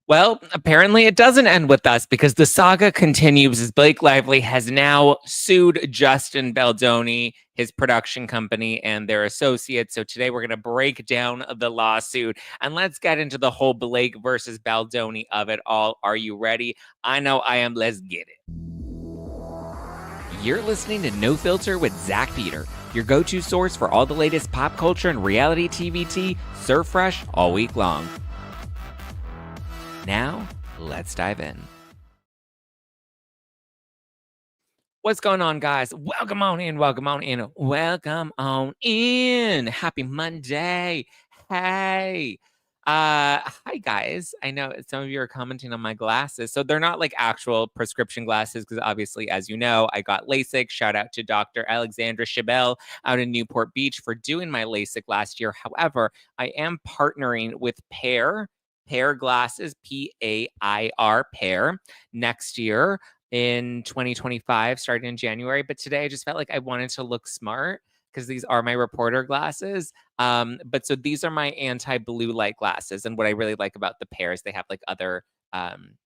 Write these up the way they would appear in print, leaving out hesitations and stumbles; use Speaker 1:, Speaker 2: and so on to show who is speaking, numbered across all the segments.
Speaker 1: Well, apparently it doesn't end with us because the saga continues as Blake Lively has now sued Justin Baldoni, his production company, and their associates. So today we're going to break down the lawsuit and let's get into the whole Blake versus Baldoni of it all. Are you ready? I know I am. Let's get it. You're listening to No Filter with Zack Peter, your go-to source for all the latest pop culture and reality TV tea, served fresh all week long. Now, let's dive in. What's going on, guys? Welcome on in, welcome on in, welcome on in. Happy Monday. Hey. Hi guys. I know some of you are commenting on my glasses. So they're not like actual prescription glasses because obviously, as you know, I got LASIK. Shout out to Dr. Alexandra Chabelle out in Newport Beach for doing my LASIK last year. However, I am partnering with Pair Glasses, Pair, Pair, next year in 2025, starting in January. But today I just felt like I wanted to look smart because these are my reporter glasses. But so these are my anti-blue light glasses. And what I really like about the pairs, they have like other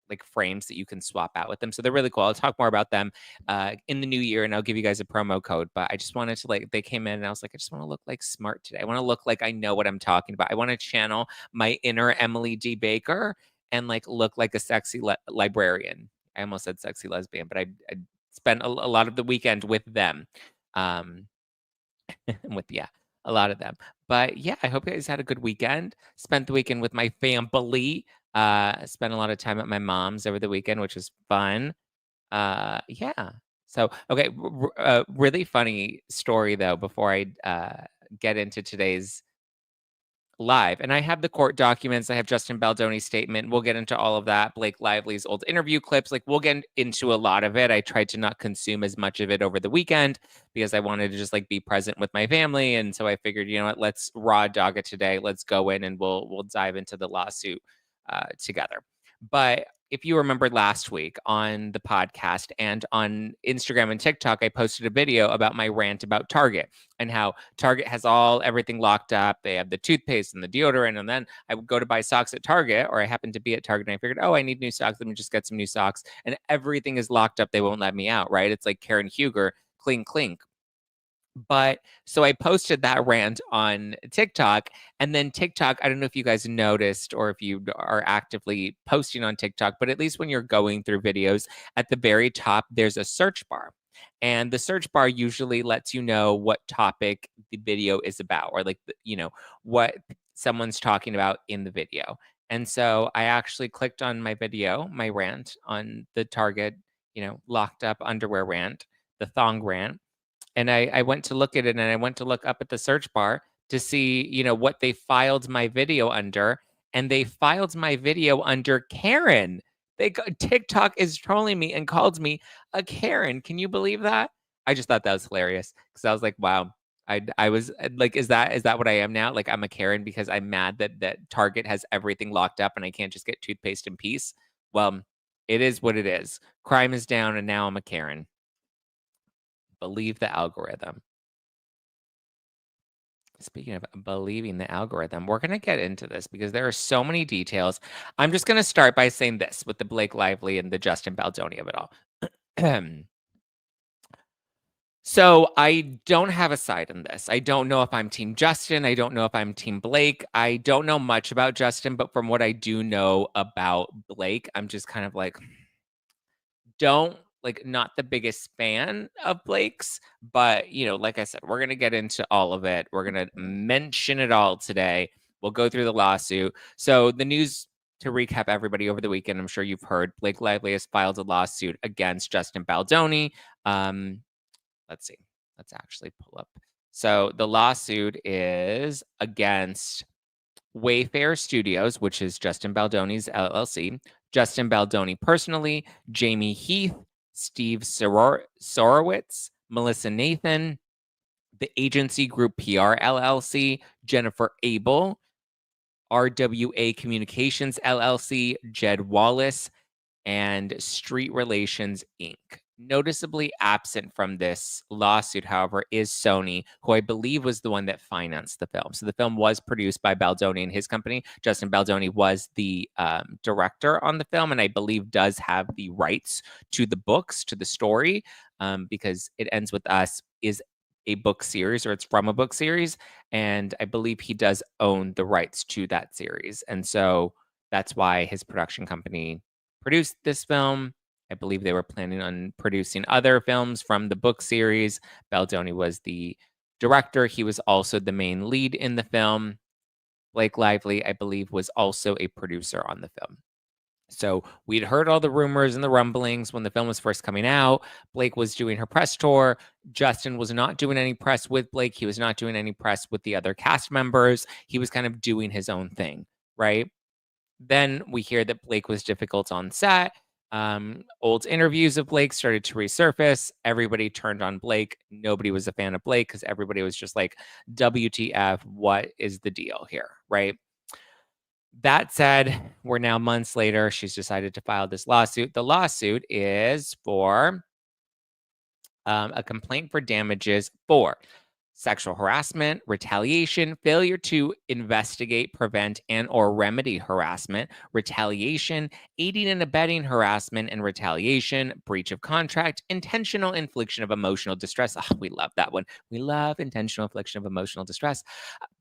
Speaker 1: like frames that you can swap out with them. So they're really cool. I'll talk more about them in the new year and I'll give you guys a promo code. But I just wanted to like, they came in and I was like, I just want to look like smart today. I want to look like I know what I'm talking about. I want to channel my inner Emily D. Baker and like look like a sexy librarian. I almost said sexy lesbian, but I spent a lot of the weekend with them. Um, with, yeah, a lot of them. But yeah, I hope you guys had a good weekend. Spent the weekend with my family. Spent a lot of time at my mom's over the weekend, which was fun. Yeah. So, okay, really funny story though, before I get into today's live. And I have the court documents. I have Justin Baldoni's statement. We'll get into all of that. Blake Lively's old interview clips. Like, we'll get into a lot of it. I tried to not consume as much of it over the weekend because I wanted to just like be present with my family. And so I figured, you know what, let's raw dog it today. Let's go in and we'll dive into the lawsuit together. But if you remember last week on the podcast and on Instagram and TikTok, I posted a video about my rant about Target and how Target has everything locked up. They have the toothpaste and the deodorant. And then I would go to buy socks at Target, or I happened to be at Target and I figured, oh, I need new socks. Let me just get some new socks. And everything is locked up. They won't let me out, right? It's like Karen Huger, clink, clink. But so I posted that rant on TikTok, and then TikTok, I don't know if you guys noticed or if you are actively posting on TikTok, but at least when you're going through videos, at the very top, there's a search bar. And the search bar usually lets you know what topic the video is about, or like, what someone's talking about in the video. And so I actually clicked on my video, my rant on the Target, locked up underwear rant, the thong rant, and I went to look at it and I went to look up at the search bar to see, what they filed my video under. And they filed my video under Karen. TikTok is trolling me and called me a Karen. Can you believe that? I just thought that was hilarious because I was like, wow. I was like, is that what I am now? Like I'm a Karen because I'm mad that Target has everything locked up and I can't just get toothpaste in peace. Well, it is what it is. Crime is down and now I'm a Karen. Believe the algorithm. Speaking of believing the algorithm, we're going to get into this because there are so many details. I'm just going to start by saying this with the Blake Lively and the Justin Baldoni of it all. So I don't have a side in this. I don't know if I'm Team Justin. I don't know if I'm Team Blake. I don't know much about Justin, but from what I do know about Blake, I'm just kind of like, not the biggest fan of Blake's, but like I said, we're gonna get into all of it. We're gonna mention it all today. We'll go through the lawsuit. So the news, to recap everybody over the weekend, I'm sure you've heard Blake Lively has filed a lawsuit against Justin Baldoni. Let's see. Let's actually pull up. So the lawsuit is against Wayfair Studios, which is Justin Baldoni's LLC, Justin Baldoni personally, Jamie Heath, Steve Sorowitz, Melissa Nathan, the agency group PR LLC, Jennifer Abel, RWA Communications LLC, Jed Wallace, and Street Relations Inc. Noticeably absent from this lawsuit, however, is Sony, who I believe was the one that financed the film. So the film was produced by Baldoni and his company. Justin Baldoni was the director on the film, and I believe does have the rights to the books, to the story, because It Ends With Us is a book series, or it's from a book series, and I believe he does own the rights to that series. And so that's why his production company produced this film. I believe they were planning on producing other films from the book series. Baldoni was the director. He was also the main lead in the film. Blake Lively, I believe, was also a producer on the film. So we'd heard all the rumors and the rumblings when the film was first coming out. Blake was doing her press tour. Justin was not doing any press with Blake. He was not doing any press with the other cast members. He was kind of doing his own thing, right? Then we hear that Blake was difficult on set. Old interviews of Blake started to resurface. Everybody turned on Blake. Nobody was a fan of Blake because everybody was just like, WTF, what is the deal here? Right. That said, we're now months later. She's decided to file this lawsuit. The lawsuit is for a complaint for damages for sexual harassment, retaliation, failure to investigate, prevent, and or remedy harassment, retaliation, aiding and abetting harassment and retaliation, breach of contract, intentional infliction of emotional distress. Oh, we love that one. We love intentional infliction of emotional distress,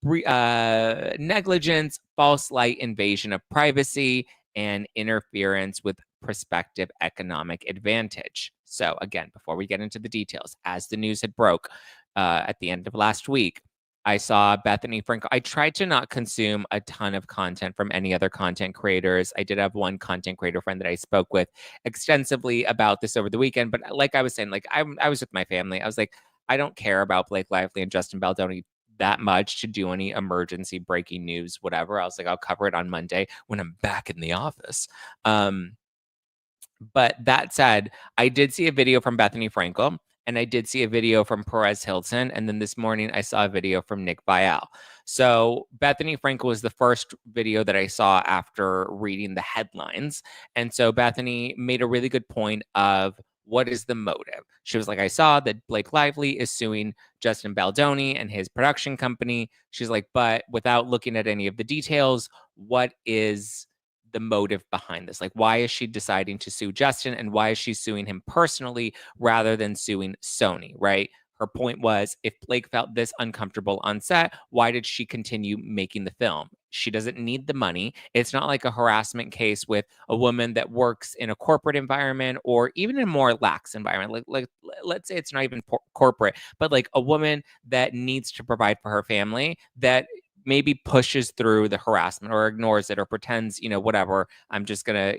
Speaker 1: negligence, false light invasion of privacy, and interference with prospective economic advantage. So again, before we get into the details, as the news had broke at the end of last week, I saw Bethany Frankel. I tried to not consume a ton of content from any other content creators. I did have one content creator friend that I spoke with extensively about this over the weekend. But like I was saying, like I was with my family. I was like, I don't care about Blake Lively and Justin Baldoni that much to do any emergency breaking news, whatever. I was like, I'll cover it on Monday when I'm back in the office. But that said, I did see a video from Bethany Frankel, and I did see a video from Perez Hilton. And then this morning, I saw a video from Nick Vial. So Bethany Frankel was the first video that I saw after reading the headlines. And so Bethany made a really good point of what is the motive. She was like, I saw that Blake Lively is suing Justin Baldoni and his production company. She's like, but without looking at any of the details, what is the motive behind this? Like, why is she deciding to sue Justin, and why is she suing him personally rather than suing Sony, right? Her point was, if Blake felt this uncomfortable on set, why did she continue making the film? She doesn't need the money. It's not like a harassment case with a woman that works in a corporate environment or even in a more lax environment. Like let's say it's not even corporate, but like a woman that needs to provide for her family that maybe pushes through the harassment or ignores it or pretends, whatever, I'm just gonna,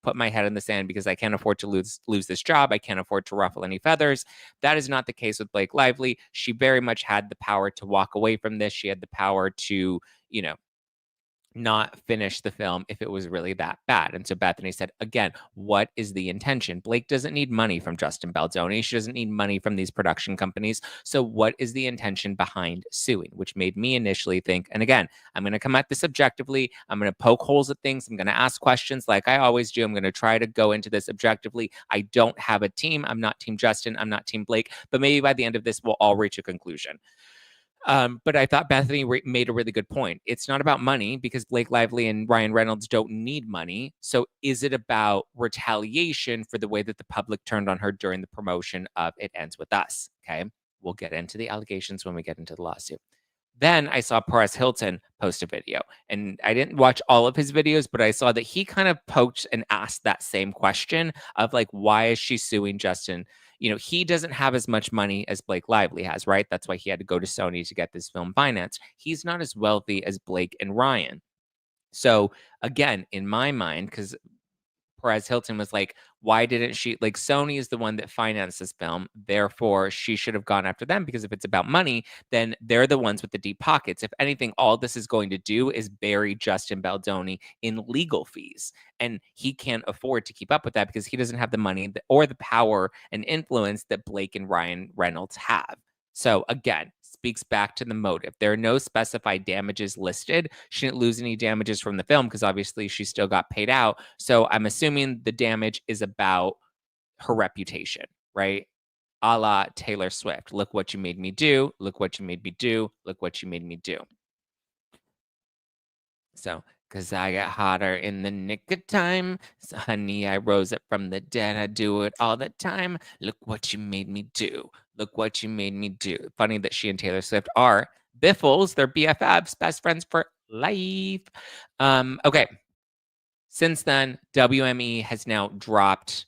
Speaker 1: put my head in the sand because I can't afford to lose this job. I can't afford to ruffle any feathers. That is not the case with Blake Lively. She very much had the power to walk away from this. She had the power to, you know, not finish the film if it was really that bad. And so Bethany said, again, what is the intention? Blake doesn't need money from Justin Baldoni. She doesn't need money from these production companies. So what is the intention behind suing? Which made me initially think, and again, I'm going to come at this objectively. I'm going to poke holes at things. I'm going to ask questions like I always do. I'm going to try to go into this objectively. I don't have a team. I'm not Team Justin. I'm not Team Blake. But maybe by the end of this, we'll all reach a conclusion. But I thought Bethany made a really good point. It's not about money because Blake Lively and Ryan Reynolds don't need money. So is it about retaliation for the way that the public turned on her during the promotion of It Ends With Us? Okay. We'll get into the allegations when we get into the lawsuit. Then I saw Perez Hilton post a video, and I didn't watch all of his videos, but I saw that he kind of poked and asked that same question of like, why is she suing Justin? He doesn't have as much money as Blake Lively has, right? That's why he had to go to Sony to get this film financed. He's not as wealthy as Blake and Ryan. So again, in my mind, because Perez Hilton was like, why didn't she, like, Sony is the one that financed this film. Therefore, she should have gone after them because if it's about money, then they're the ones with the deep pockets. If anything, all this is going to do is bury Justin Baldoni in legal fees. And he can't afford to keep up with that because he doesn't have the money or the power and influence that Blake and Ryan Reynolds have. So again, speaks back to the motive. There are no specified damages listed. She didn't lose any damages from the film because obviously she still got paid out. So I'm assuming the damage is about her reputation. right? A la Taylor Swift. Look what you made me do. Look what you made me do. Look what you made me do. So, because I got hotter in the nick of time. So, honey, I rose up from the dead. I do it all the time. Look what you made me do. Look what you made me do. Funny that she and Taylor Swift are biffles. They're BFFs, best friends for life. Okay. Since then, WME has now dropped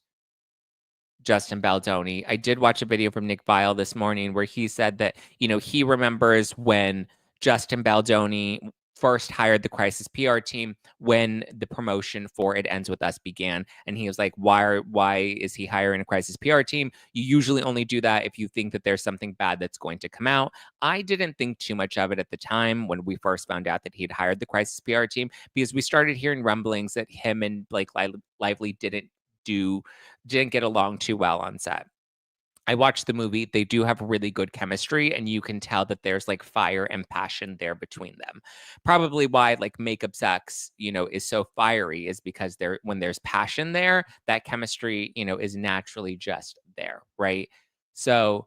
Speaker 1: Justin Baldoni. I did watch a video from Nick Viall this morning where he said that, he remembers when Justin Baldoni first hired the crisis PR team when the promotion for It Ends With Us began. And he was like, why is he hiring a crisis PR team? You usually only do that if you think that there's something bad that's going to come out. I didn't think too much of it at the time when we first found out that he'd hired the crisis PR team, because we started hearing rumblings that him and Blake Lively didn't get along too well on set. I watched the movie. They do have really good chemistry, and you can tell that there's like fire and passion there between them. Probably why like makeup sex, is so fiery is because when there's passion there, that chemistry, is naturally just there, right? So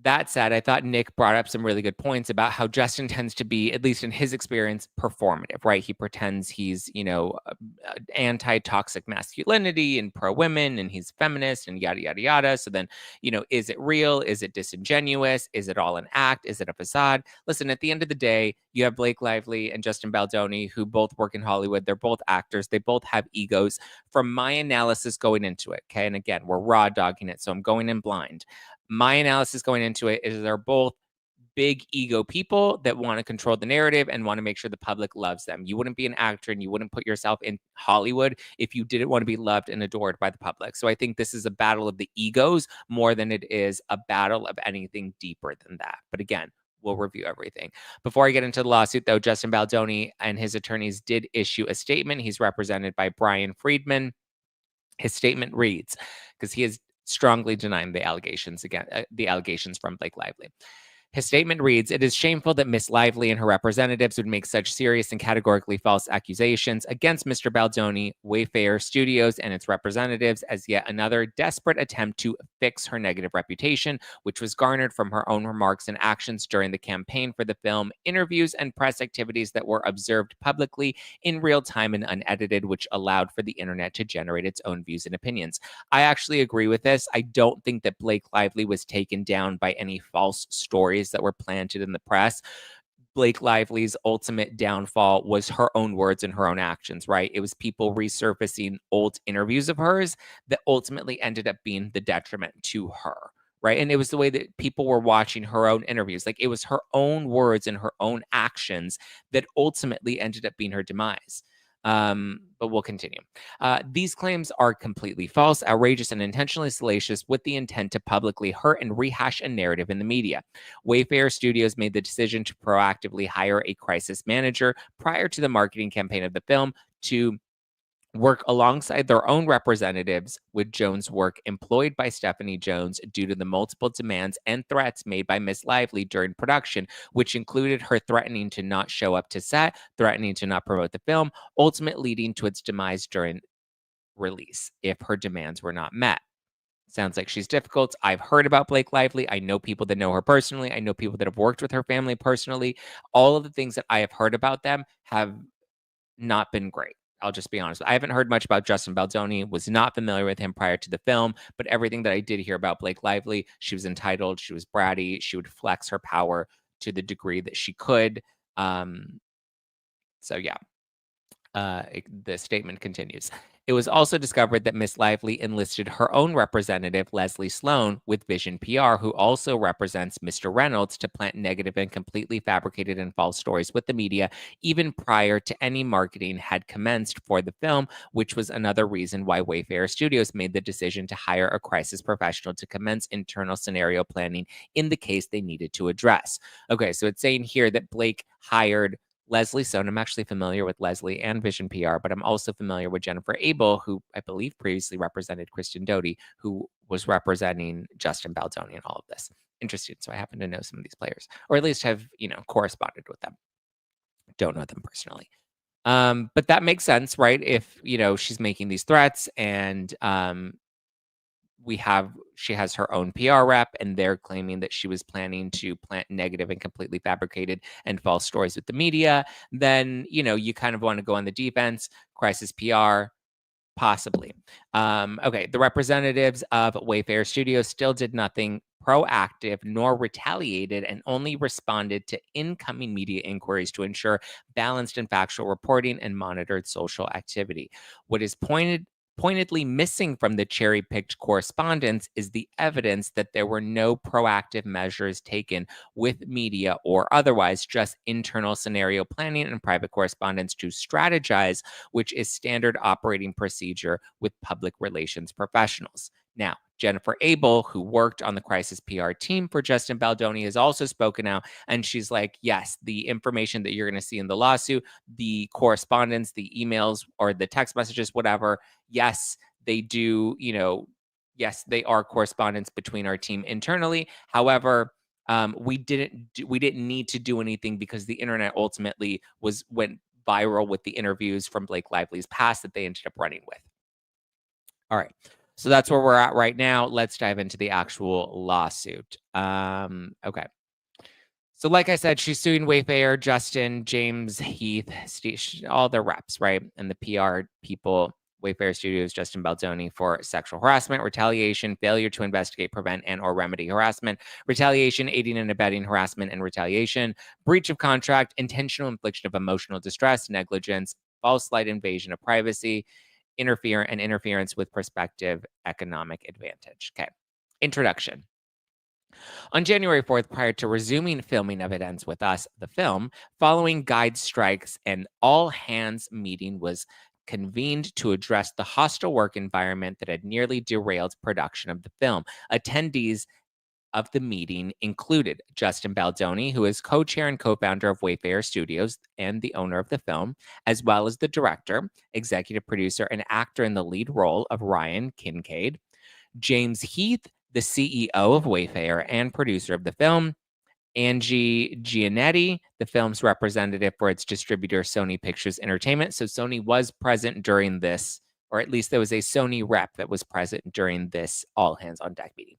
Speaker 1: that said, I thought Nick brought up some really good points about how Justin tends to be, at least in his experience, performative, right? He pretends he's, anti-toxic masculinity and pro-women, and he's feminist and yada, yada, yada. So then, is it real? Is it disingenuous? Is it all an act? Is it a facade? Listen, at the end of the day, you have Blake Lively and Justin Baldoni, who both work in Hollywood. They're both actors. They both have egos. From my analysis going into it, okay? And again, we're raw dogging it, so I'm going in blind. My analysis going into it is they're both big ego people that want to control the narrative and want to make sure the public loves them. You wouldn't be an actor and you wouldn't put yourself in Hollywood if you didn't want to be loved and adored by the public. So I think this is a battle of the egos more than it is a battle of anything deeper than that. But again, we'll review everything. Before I get into the lawsuit, though, Justin Baldoni and his attorneys did issue a statement. He's represented by Brian Friedman. His statement reads, because he is strongly denying the allegations from Blake Lively. His statement reads, "It is shameful that Miss Lively and her representatives would make such serious and categorically false accusations against Mr. Baldoni, Wayfair Studios, and its representatives as yet another desperate attempt to fix her negative reputation, which was garnered from her own remarks and actions during the campaign for the film, interviews, and press activities that were observed publicly in real time and unedited, which allowed for the internet to generate its own views and opinions." I actually agree with this. I don't think that Blake Lively was taken down by any false stories that were planted in the press. Blake Lively's ultimate downfall was her own words and her own actions, right? It was people resurfacing old interviews of hers that ultimately ended up being the detriment to her, right? And it was the way that people were watching her own interviews. Like it was her own words and her own actions that ultimately ended up being her demise. But we'll continue. These claims are completely false, outrageous, and intentionally salacious with the intent to publicly hurt and rehash a narrative in the media. Wayfair Studios made the decision to proactively hire a crisis manager prior to the marketing campaign of the film to work alongside their own representatives with Jones' work employed by Stephanie Jones due to the multiple demands and threats made by Miss Lively during production, which included her threatening to not show up to set, threatening to not promote the film, ultimately leading to its demise during release if her demands were not met. Sounds like she's difficult. I've heard about Blake Lively. I know people that know her personally. I know people that have worked with her family personally. All of the things that I have heard about them have not been great. I'll just be honest. I haven't heard much about Justin Baldoni, was not familiar with him prior to the film, but everything that I did hear about Blake Lively, she was entitled, she was bratty, she would flex her power to the degree that she could. So yeah, the statement continues. It was also discovered that Miss Lively enlisted her own representative, Leslie Sloan, with Vision PR, who also represents Mr. Reynolds, to plant negative and completely fabricated and false stories with the media, even prior to any marketing had commenced for the film, which was another reason why Wayfair Studios made the decision to hire a crisis professional to commence internal scenario planning in the case they needed to address. Okay, so it's saying here that Blake hired Leslie Stone. I'm actually familiar with Leslie and Vision PR, but I'm also familiar with Jennifer Abel, who I believe previously represented Kristen Doty, who was representing Justin Baldoni in all of this. Interesting. So I happen to know some of these players, or at least have, corresponded with them. Don't know them personally. But that makes sense, right? If, she's making these threats and she has her own PR rep, and they're claiming that she was planning to plant negative and completely fabricated and false stories with the media. Then, you kind of want to go on the defense. Crisis PR, possibly. Okay, the representatives of Wayfair Studios still did nothing proactive nor retaliated, and only responded to incoming media inquiries to ensure balanced and factual reporting and monitored social activity. What is pointedly missing from the cherry-picked correspondence is the evidence that there were no proactive measures taken with media or otherwise, just internal scenario planning and private correspondence to strategize, which is standard operating procedure with public relations professionals. Now, Jennifer Abel, who worked on the crisis PR team for Justin Baldoni, has also spoken out, and she's like, yes, the information that you're going to see in the lawsuit, the correspondence, the emails, or the text messages, whatever, yes, they do, yes, they are correspondence between our team internally. However, we didn't need to do anything because the internet ultimately went viral with the interviews from Blake Lively's past that they ended up running with. All right. So that's where we're at right now. Let's dive into the actual lawsuit. Okay. So like I said, she's suing Wayfair, Justin, James, Heath, Steve, all their reps, right? And the PR people, Wayfair Studios, Justin Baldoni, for sexual harassment, retaliation, failure to investigate, prevent, and or remedy harassment, retaliation, aiding and abetting harassment and retaliation, breach of contract, intentional infliction of emotional distress, negligence, false light invasion of privacy, interference with prospective economic advantage. Okay. Introduction. On January 4th, prior to resuming filming of It Ends With Us, the film, following guide strikes, an all hands meeting was convened to address the hostile work environment that had nearly derailed production of the film. Attendees of the meeting included Justin Baldoni, who is co-chair and co-founder of Wayfair Studios and the owner of the film, as well as the director, executive producer, and actor in the lead role of Ryan Kincaid, James Heath, the CEO of Wayfair and producer of the film, Angie Giannetti, the film's representative for its distributor, Sony Pictures Entertainment. So Sony was present during this, or at least there was a Sony rep that was present during this all hands on deck meeting.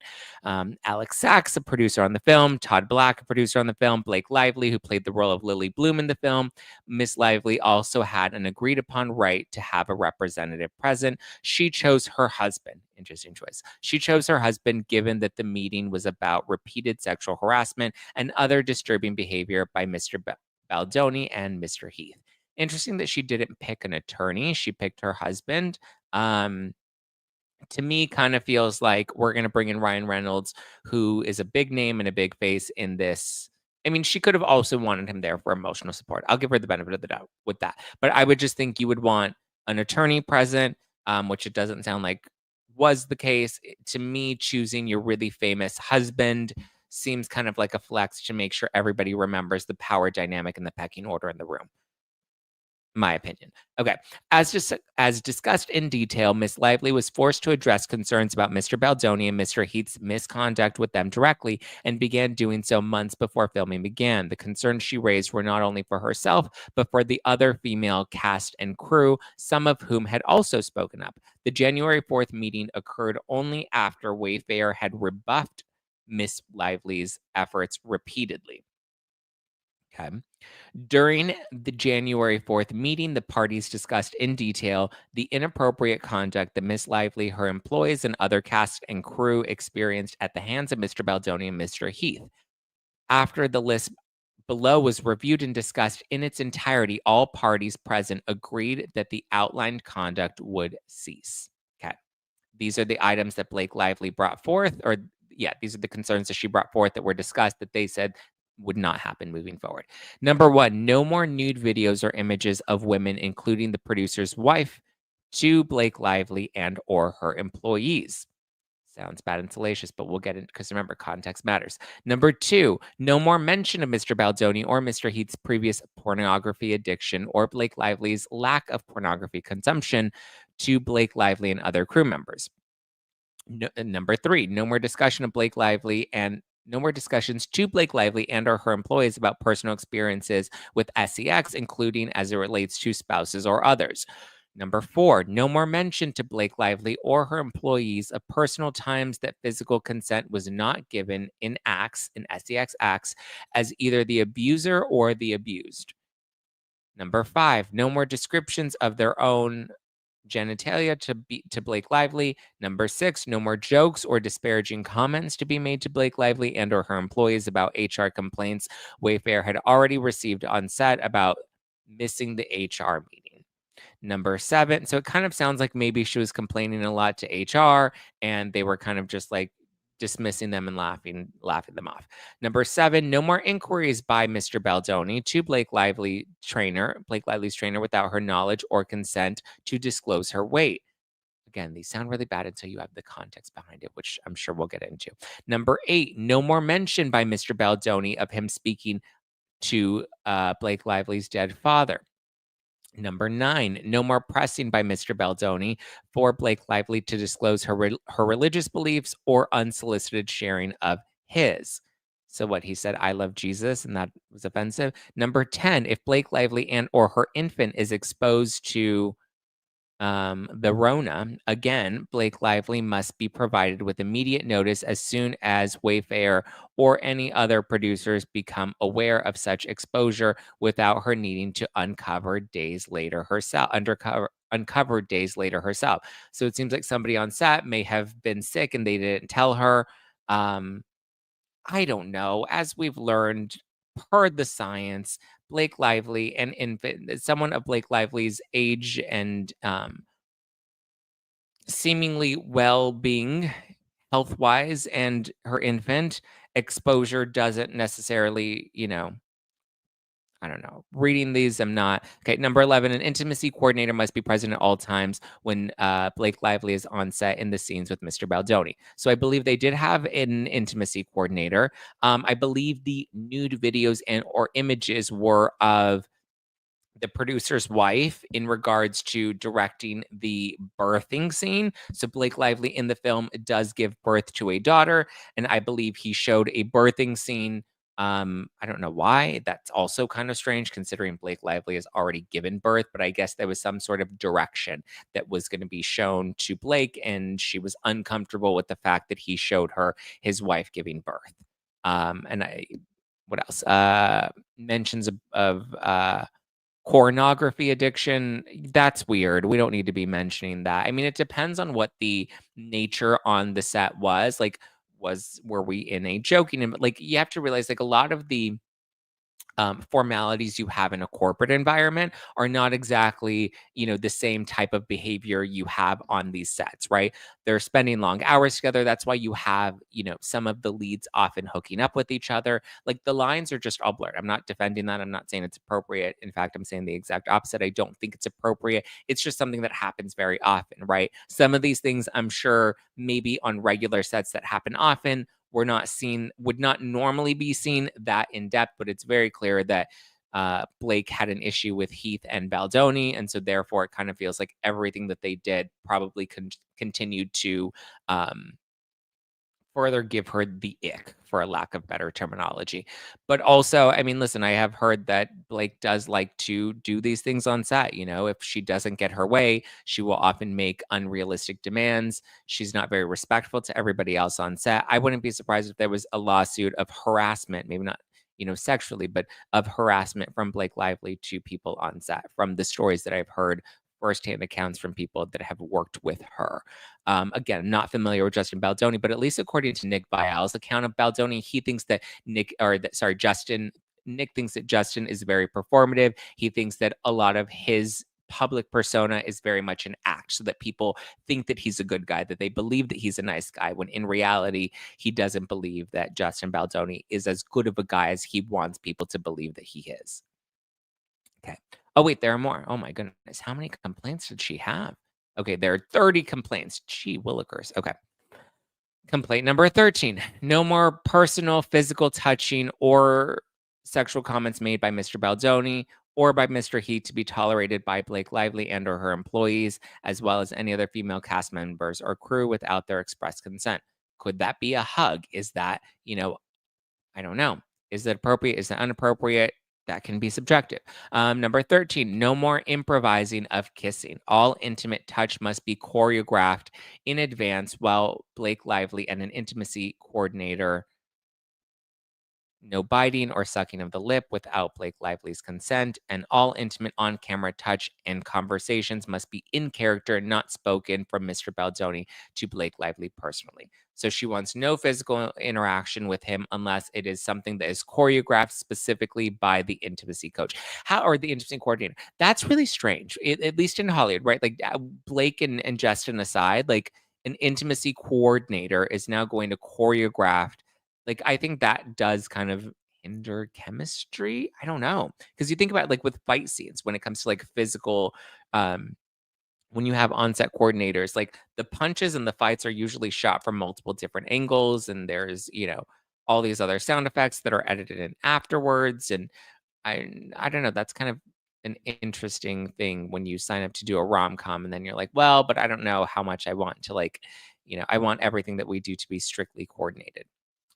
Speaker 1: Alex Sachs, a producer on the film, Todd Black, a producer on the film, Blake Lively, who played the role of Lily Bloom in the film. Miss Lively also had an agreed upon right to have a representative present. She chose her husband. Interesting choice. She chose her husband given that the meeting was about repeated sexual harassment and other disturbing behavior by Mr. Baldoni and Mr. Heath. Interesting that she didn't pick an attorney. She picked her husband. To me, kind of feels like we're going to bring in Ryan Reynolds, who is a big name and a big face in this. I mean, she could have also wanted him there for emotional support. I'll give her the benefit of the doubt with that. But I would just think you would want an attorney present, which it doesn't sound like was the case. To me, choosing your really famous husband seems kind of like a flex to make sure everybody remembers the power dynamic and the pecking order in the room. My opinion. Okay. As discussed in detail, Miss Lively was forced to address concerns about Mr. Baldoni and Mr. Heath's misconduct with them directly, and began doing so months before filming began. The concerns she raised were not only for herself, but for the other female cast and crew, some of whom had also spoken up. The January 4th meeting occurred only after Wayfair had rebuffed Miss Lively's efforts repeatedly. Okay. During the January 4th meeting, the parties discussed in detail the inappropriate conduct that Miss Lively, her employees, and other cast and crew experienced at the hands of Mr. Baldoni and Mr. Heath. After the list below was reviewed and discussed in its entirety, all parties present agreed that the outlined conduct would cease. Okay. These are the items that Blake Lively brought forth, these are the concerns that she brought forth that were discussed that they said would not happen moving forward. Number one, no more nude videos or images of women, including the producer's wife, to Blake Lively and or her employees. Sounds bad and salacious, but we'll get it because remember, context matters. Number two, no more mention of Mr. Baldoni or Mr. Heath's previous pornography addiction or Blake Lively's lack of pornography consumption to Blake Lively and other crew members. Number three, no more discussion of Blake Lively and no more discussions to Blake Lively and or her employees about personal experiences with SEX, including as it relates to spouses or others. Number 4, no more mention to Blake Lively or her employees of personal times that physical consent was not given in SEX acts, as either the abuser or the abused. Number 5, no more descriptions of their own genitalia to Blake Lively. Number 6, no more jokes or disparaging comments to be made to Blake Lively and or her employees about HR complaints Wayfair had already received on set about missing the HR meeting. Number 7, so it kind of sounds like maybe she was complaining a lot to HR and they were kind of just like dismissing them and laughing them off. Number 7, no more inquiries by Mr. Baldoni to Blake Lively's trainer without her knowledge or consent to disclose her weight. Again, these sound really bad until you have the context behind it, which I'm sure we'll get into. Number 8, no more mention by Mr. Baldoni of him speaking to Blake Lively's dead father. Number 9, no more pressing by Mr. Baldoni for Blake Lively to disclose her religious beliefs or unsolicited sharing of his. So what he said, I love Jesus, and that was offensive. Number 10, if Blake Lively and or her infant is exposed to the Rona, again, Blake Lively must be provided with immediate notice as soon as Wayfair or any other producers become aware of such exposure without her needing to uncover days later herself. Uncovered days later herself. So it seems like somebody on set may have been sick and they didn't tell her. I don't know. As we've learned, per the science, Blake Lively and infant, someone of Blake Lively's age and seemingly well-being health-wise and her infant exposure doesn't necessarily, I don't know. Reading these, I'm not. Okay, number 11, an intimacy coordinator must be present at all times when Blake Lively is on set in the scenes with Mr. Baldoni. So I believe they did have an intimacy coordinator. I believe the nude videos and or images were of the producer's wife in regards to directing the birthing scene. So Blake Lively in the film does give birth to a daughter, and I believe he showed a birthing scene. I don't know why. That's also kind of strange considering Blake Lively has already given birth, but I guess there was some sort of direction that was going to be shown to Blake, and she was uncomfortable with the fact that he showed her his wife giving birth. And I, what else? Mentions of pornography addiction, that's weird. We don't need to be mentioning that. I mean, it depends on what the nature on the set was. Like, were we in a joking? Like, you have to realize, like, a lot of the formalities you have in a corporate environment are not exactly, the same type of behavior you have on these sets, right? They're spending long hours together. That's why you have, some of the leads often hooking up with each other. Like the lines are just all blurred. I'm not defending that. I'm not saying it's appropriate. In fact, I'm saying the exact opposite. I don't think it's appropriate. It's just something that happens very often, right? Some of these things I'm sure maybe on regular sets that happen often would not normally be seen that in depth, but it's very clear that Blake had an issue with Heath and Baldoni, and so therefore it kind of feels like everything that they did probably continued to further give her the ick, for a lack of better terminology. But also, I mean, listen, I have heard that Blake does like to do these things on set. If she doesn't get her way, she will often make unrealistic demands. She's not very respectful to everybody else on set. I wouldn't be surprised if there was a lawsuit of harassment, maybe not, sexually, but of harassment from Blake Lively to people on set from the stories that I've heard firsthand accounts from people that have worked with her. Again, not familiar with Justin Baldoni, but at least according to Nick Vial's account of Baldoni, he thinks that Justin. Nick thinks that Justin is very performative. He thinks that a lot of his public persona is very much an act so that people think that he's a good guy, that they believe that he's a nice guy, when in reality, he doesn't believe that Justin Baldoni is as good of a guy as he wants people to believe that he is. Okay. Oh, wait, there are more. Oh my goodness. How many complaints did she have? Okay, there are 30 complaints. Gee willikers. Okay. Complaint number 13. No more personal physical touching or sexual comments made by Mr. Baldoni or by Mr. Heath to be tolerated by Blake Lively and or her employees, as well as any other female cast members or crew without their express consent. Could that be a hug? Is that, I don't know. Is it appropriate? Is it inappropriate? That can be subjective. Number 13, no more improvising of kissing. All intimate touch must be choreographed in advance while Blake Lively and an intimacy coordinator. No biting or sucking of the lip without Blake Lively's consent, and all intimate on camera touch and conversations must be in character, not spoken from Mr. Baldoni to Blake Lively personally. So she wants no physical interaction with him unless it is something that is choreographed specifically by the intimacy coach. How or the intimacy coordinator. That's really strange, at least in Hollywood, right? Like Blake and Justin aside, like an intimacy coordinator is now going to choreograph, like, I think that does kind of hinder chemistry? I don't know, because you think about, like, with fight scenes when it comes to, like, physical, um when you have on-set coordinators, like, the punches and the fights are usually shot from multiple different angles, and there's, all these other sound effects that are edited in afterwards, and I don't know, that's kind of an interesting thing when you sign up to do a rom-com, and then you're like, "Well, but I don't know how much I want to, like, I want everything that we do to be strictly coordinated."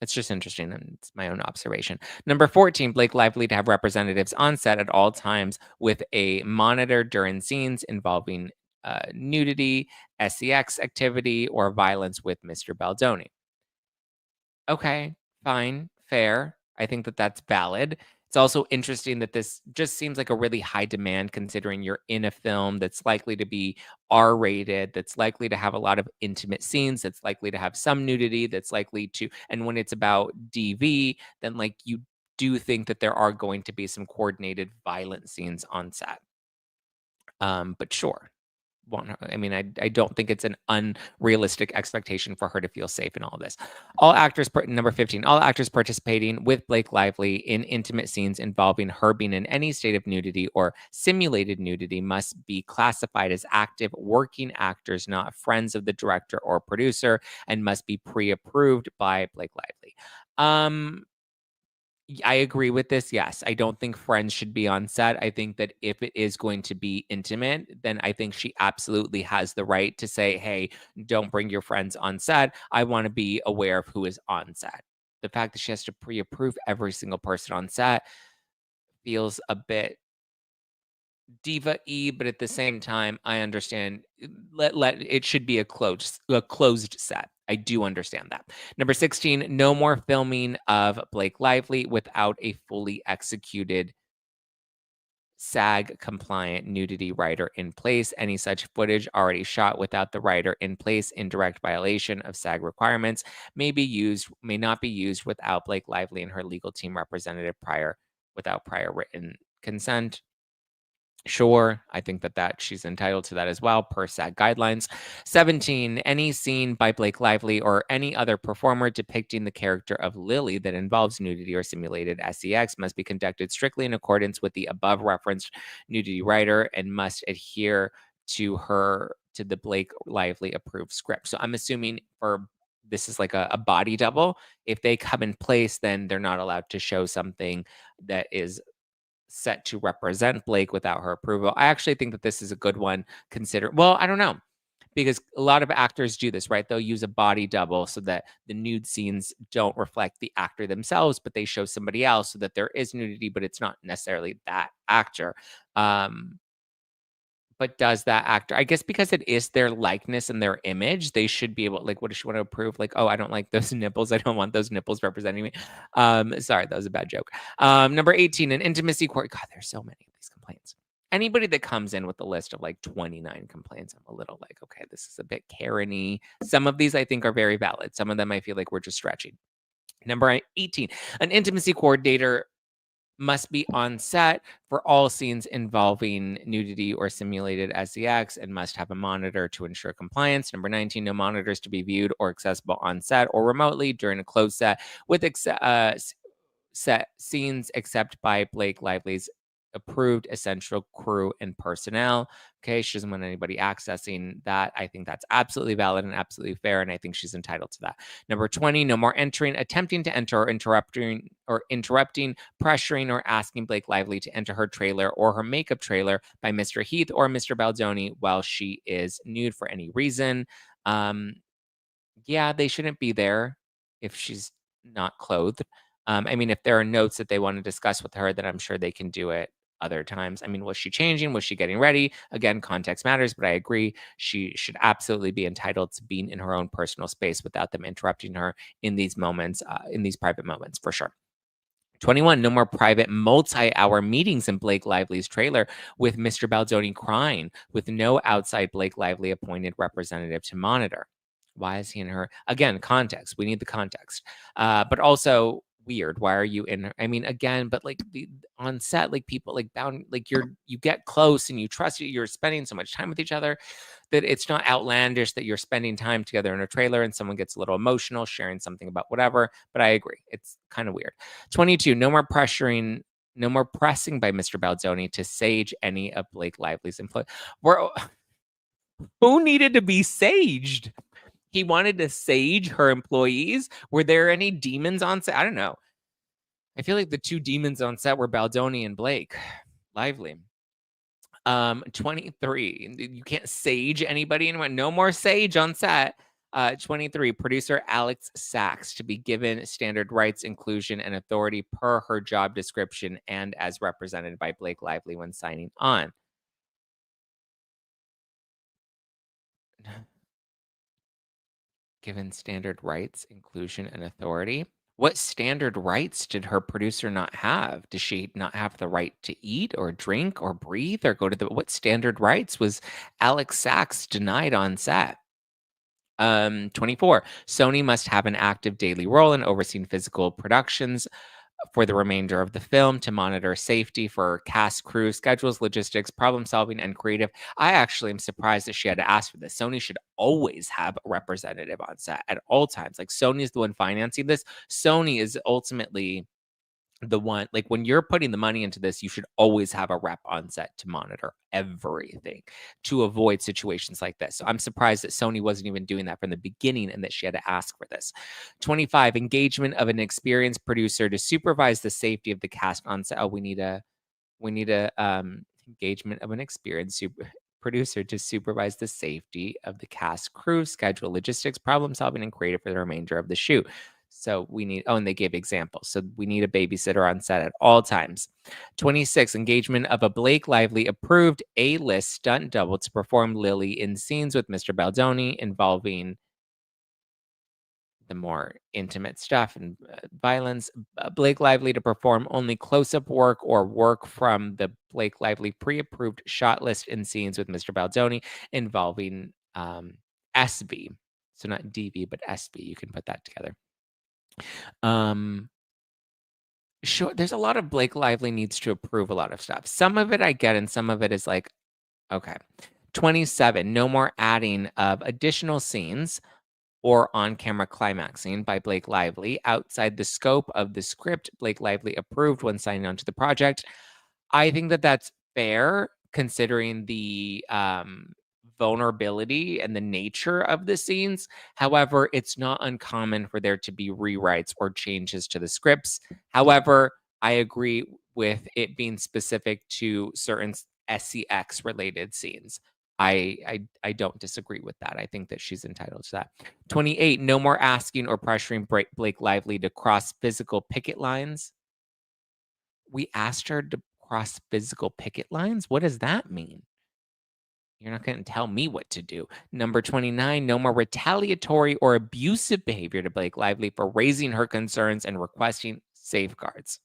Speaker 1: It's just interesting, and it's my own observation. Number 14, Blake Lively to have representatives on set at all times with a monitor during scenes involving, nudity, sex activity, or violence with Mr. Baldoni. Okay, fine, fair. I think that that's valid. It's also interesting that this just seems like a really high demand considering you're in a film that's likely to be R rated, that's likely to have a lot of intimate scenes, that's likely to have some nudity, that's likely to, and when it's about DV, then like you do think that there are going to be some coordinated violent scenes on set. But sure, I mean, I don't think it's an unrealistic expectation for her to feel safe in all of this. Number 15, all actors participating with Blake Lively in intimate scenes involving her being in any state of nudity or simulated nudity must be classified as active working actors, not friends of the director or producer, and must be pre-approved by Blake Lively. I agree with this. Yes, I don't think friends should be on set. I think that if it is going to be intimate, then I think she absolutely has the right to say, "Hey, don't bring your friends on set. I want to be aware of who is on set." The fact that she has to pre-approve every single person on set feels a bit diva-y, but at the same time, I understand, let it should be a closed set. I do understand that. Number 16, no more filming of Blake Lively without a fully executed SAG compliant nudity writer in place. Any such footage already shot without the writer in place in direct violation of SAG requirements may not be used without Blake Lively and her legal team representative without prior written consent. Sure, I think that she's entitled to that as well per SAG guidelines. 17, any scene by Blake Lively or any other performer depicting the character of Lily that involves nudity or simulated sex must be conducted strictly in accordance with the above referenced nudity writer and must adhere to the Blake Lively approved script. So I'm assuming for this is like a body double. If they come in place, then they're not allowed to show something that is set to represent Blake without her approval. I actually think that this is a good one. Well, I don't know, because a lot of actors do this, right? They'll use a body double so that the nude scenes don't reflect the actor themselves, but they show somebody else so that there is nudity, but it's not necessarily that actor. Um, but does that actor, I guess because it is their likeness and their image, they should be able, like, what does she want to approve? Like, oh, I don't like those nipples. I don't want those nipples representing me. Sorry, that was a bad joke. Number 18, an intimacy court. God, there's so many of these complaints. Anybody that comes in with a list of like 29 complaints, I'm a little like, okay, this is a bit Karen-y. Some of these I think are very valid. Some of them I feel like we're just stretching. Number 18, an intimacy coordinator must be on set for all scenes involving nudity or simulated sex and must have a monitor to ensure compliance. Number 19, no monitors to be viewed or accessible on set or remotely during a closed set with set scenes except by Blake Lively's approved essential crew and personnel. Okay, she doesn't want anybody accessing that. I think that's absolutely valid and absolutely fair, and I think she's entitled to that. Number 20, no more entering, attempting to enter, or interrupting, pressuring, or asking Blake Lively to enter her trailer or her makeup trailer by Mr. Heath or Mr. Baldoni while she is nude for any reason. Yeah, they shouldn't be there if she's not clothed. I mean, if there are notes that they want to discuss with her, then I'm sure they can do it other times. I mean, was she changing? Was she getting ready? Again, context matters, but I agree. She should absolutely be entitled to being in her own personal space without them interrupting her in these moments, in these private moments, for sure. 21, no more private multi-hour meetings in Blake Lively's trailer with Mr. Baldoni crying with no outside Blake Lively appointed representative to monitor. Why is he in her? Again, context. We need the context. But also weird. Why are you in her? I mean, again, but like on set, like people like bound, like you get close and you trust, you're spending so much time with each other that it's not outlandish that you're spending time together in a trailer and someone gets a little emotional sharing something about whatever. But I agree. It's kind of weird. 22, no more pressing by Mr. Baldoni to sage any of Blake Lively's employees. Who needed to be saged? He wanted to sage her employees. Were there any demons on set? I don't know. I feel like the two demons on set were Baldoni and Blake Lively. 23. You can't sage anybody anymore. No more sage on set. 23. Producer Alex Sachs to be given standard rights, inclusion, and authority per her job description and as represented by Blake Lively when signing on. Given standard rights, inclusion, and authority. What standard rights did her producer not have? Does she not have the right to eat or drink or breathe or go to the what standard rights was Alex Sachs denied on set? 24. Sony must have an active daily role in overseeing physical productions for the remainder of the film to monitor safety for cast, crew, schedules, logistics, problem solving, and creative. I actually am surprised that she had to ask for this. Sony should always have a representative on set at all times. Like Sony is the one financing this. Sony is ultimately the one, like when you're putting the money into this, you should always have a rep on set to monitor everything to avoid situations like this. So I'm surprised that Sony wasn't even doing that from the beginning and that she had to ask for this. 25, engagement of an experienced producer to supervise the safety of the cast on set. Oh, we need a engagement of an experienced producer to supervise the safety of the cast, crew, schedule, logistics, problem solving, and creative for the remainder of the shoot. So we need, oh, and they gave examples. So we need a babysitter on set at all times. 26, engagement of a Blake Lively approved A-list stunt double to perform Lily in scenes with Mr. Baldoni involving the more intimate stuff and violence. Blake Lively to perform only close-up work or work from the Blake Lively pre-approved shot list in scenes with Mr. Baldoni involving SB. So not DV, but SB. You can put that together. Sure, there's a lot of Blake Lively needs to approve a lot of stuff. Some of it I get, and some of it is like, okay. 27, no more adding of additional scenes or on-camera climaxing by Blake Lively outside the scope of the script Blake Lively approved when signing on to the project. I think that that's fair considering the vulnerability and the nature of the scenes. However, it's not uncommon for there to be rewrites or changes to the scripts. However, I agree with it being specific to certain SCX related scenes. I don't disagree with that. I think that she's entitled to that. 28, no more asking or pressuring Blake Lively to cross physical picket lines. We asked her to cross physical picket lines? What does that mean? You're not going to tell me what to do. Number 29, no more retaliatory or abusive behavior to Blake Lively for raising her concerns and requesting safeguards.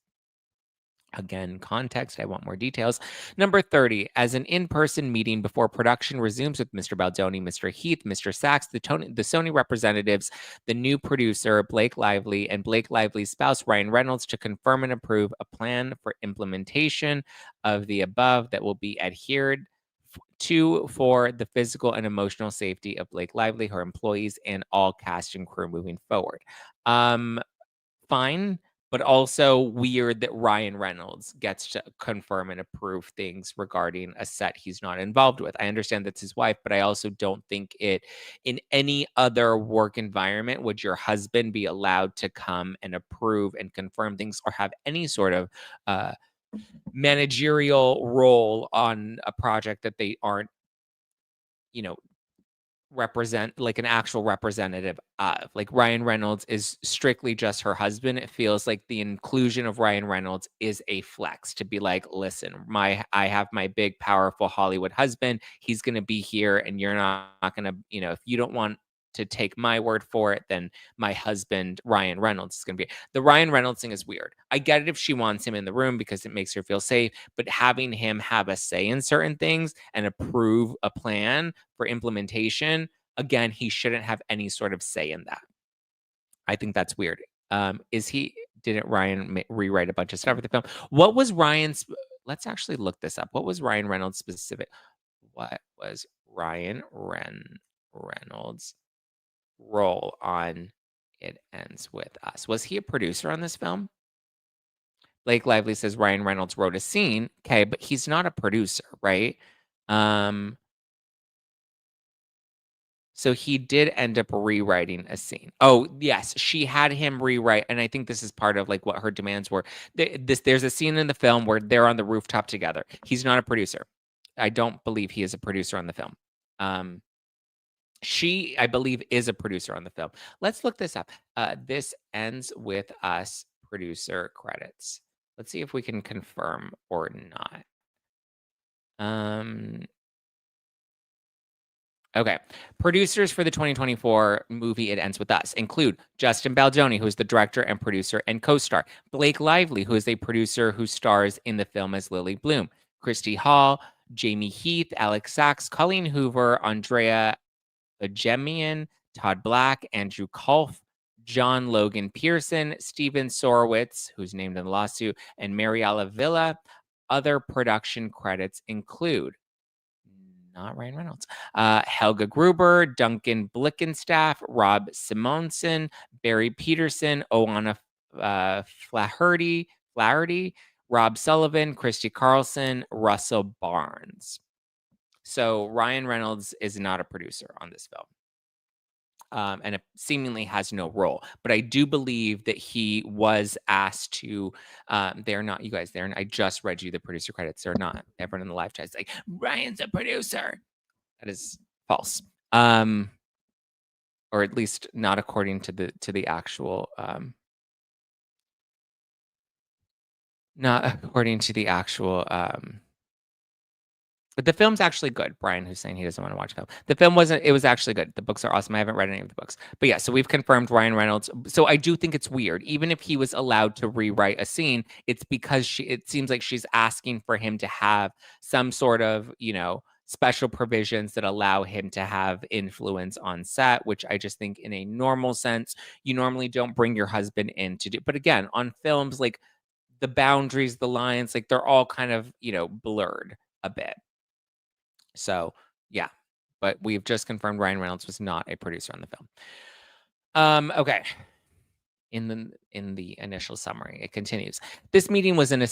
Speaker 1: Again, context. I want more details. Number 30, as an in-person meeting before production resumes with Mr. Baldoni, Mr. Heath, Mr. Sachs, the Sony representatives, the new producer, Blake Lively, and Blake Lively's spouse, Ryan Reynolds, to confirm and approve a plan for implementation of the above that will be adhered to for the physical and emotional safety of Blake Lively, her employees, and all cast and crew moving forward. Fine, but also weird that Ryan Reynolds gets to confirm and approve things regarding a set he's not involved with. I understand that's his wife, but I also don't think it in any other work environment would your husband be allowed to come and approve and confirm things or have any sort of managerial role on a project that they aren't, you know, like an actual representative of. Like Ryan Reynolds is strictly just her husband. It feels like the inclusion of Ryan Reynolds is a flex to be like, listen, I have my big powerful Hollywood husband. He's going to be here and you're not going to, if you don't want to take my word for it, then my husband Ryan Reynolds is going to be. The Ryan Reynolds thing is weird. I get it if she wants him in the room because it makes her feel safe, but having him have a say in certain things and approve a plan for implementation, again, he shouldn't have any sort of say in that. I think that's weird. Didn't Ryan rewrite a bunch of stuff for the film? What was Ryan's? Let's actually look this up. What was Ryan Reynolds specific? What was Reynolds' role on It Ends With Us? Was he a producer on this film? Blake Lively says Ryan Reynolds wrote a scene. Okay, but he's not a producer, right? So he did end up rewriting a scene. Oh, yes, she had him rewrite, and I think this is part of like what her demands were. There's a scene in the film where they're on the rooftop together. He's not a producer. I don't believe he is a producer on the film. She, I believe, is a producer on the film. Let's look this up. This Ends With Us producer credits. Let's see if we can confirm or not. Okay. Producers for the 2024 movie It Ends With Us include Justin Baldoni, who is the director and producer and co-star, Blake Lively, who is a producer who stars in the film as Lily Bloom, Christy Hall, Jamie Heath, Alex Sachs, Colleen Hoover, Andrea Agemian, Todd Black, Andrew Kolf, John Logan Pearson, Steven Sorowitz, who's named in the lawsuit, and Mariella Villa. Other production credits include not Ryan Reynolds. Helga Gruber, Duncan Blickenstaff, Rob Simonson, Barry Peterson, Oana Flaherty, Rob Sullivan, Christy Carlson, Russell Barnes. So Ryan Reynolds is not a producer on this film. And it seemingly has no role. But I do believe that he was asked to. They're not, you guys. I just read you the producer credits. They're not. Everyone in the live chat is like, Ryan's a producer. That is false. Or at least not according to the actual. Not according to the actual. But the film's actually good. Brian, who's saying he doesn't want to watch film. The film wasn't, it was actually good. The books are awesome. I haven't read any of the books. But yeah, so we've confirmed Ryan Reynolds. So I do think it's weird. Even if he was allowed to rewrite a scene, it's because it seems like she's asking for him to have some sort of, special provisions that allow him to have influence on set, which I just think in a normal sense, you normally don't bring your husband in to do. But again, on films, like the boundaries, the lines, like they're all kind of, blurred a bit. So, yeah, but we've just confirmed Ryan Reynolds was not a producer on the film. Okay. In the initial summary, it continues. This meeting was an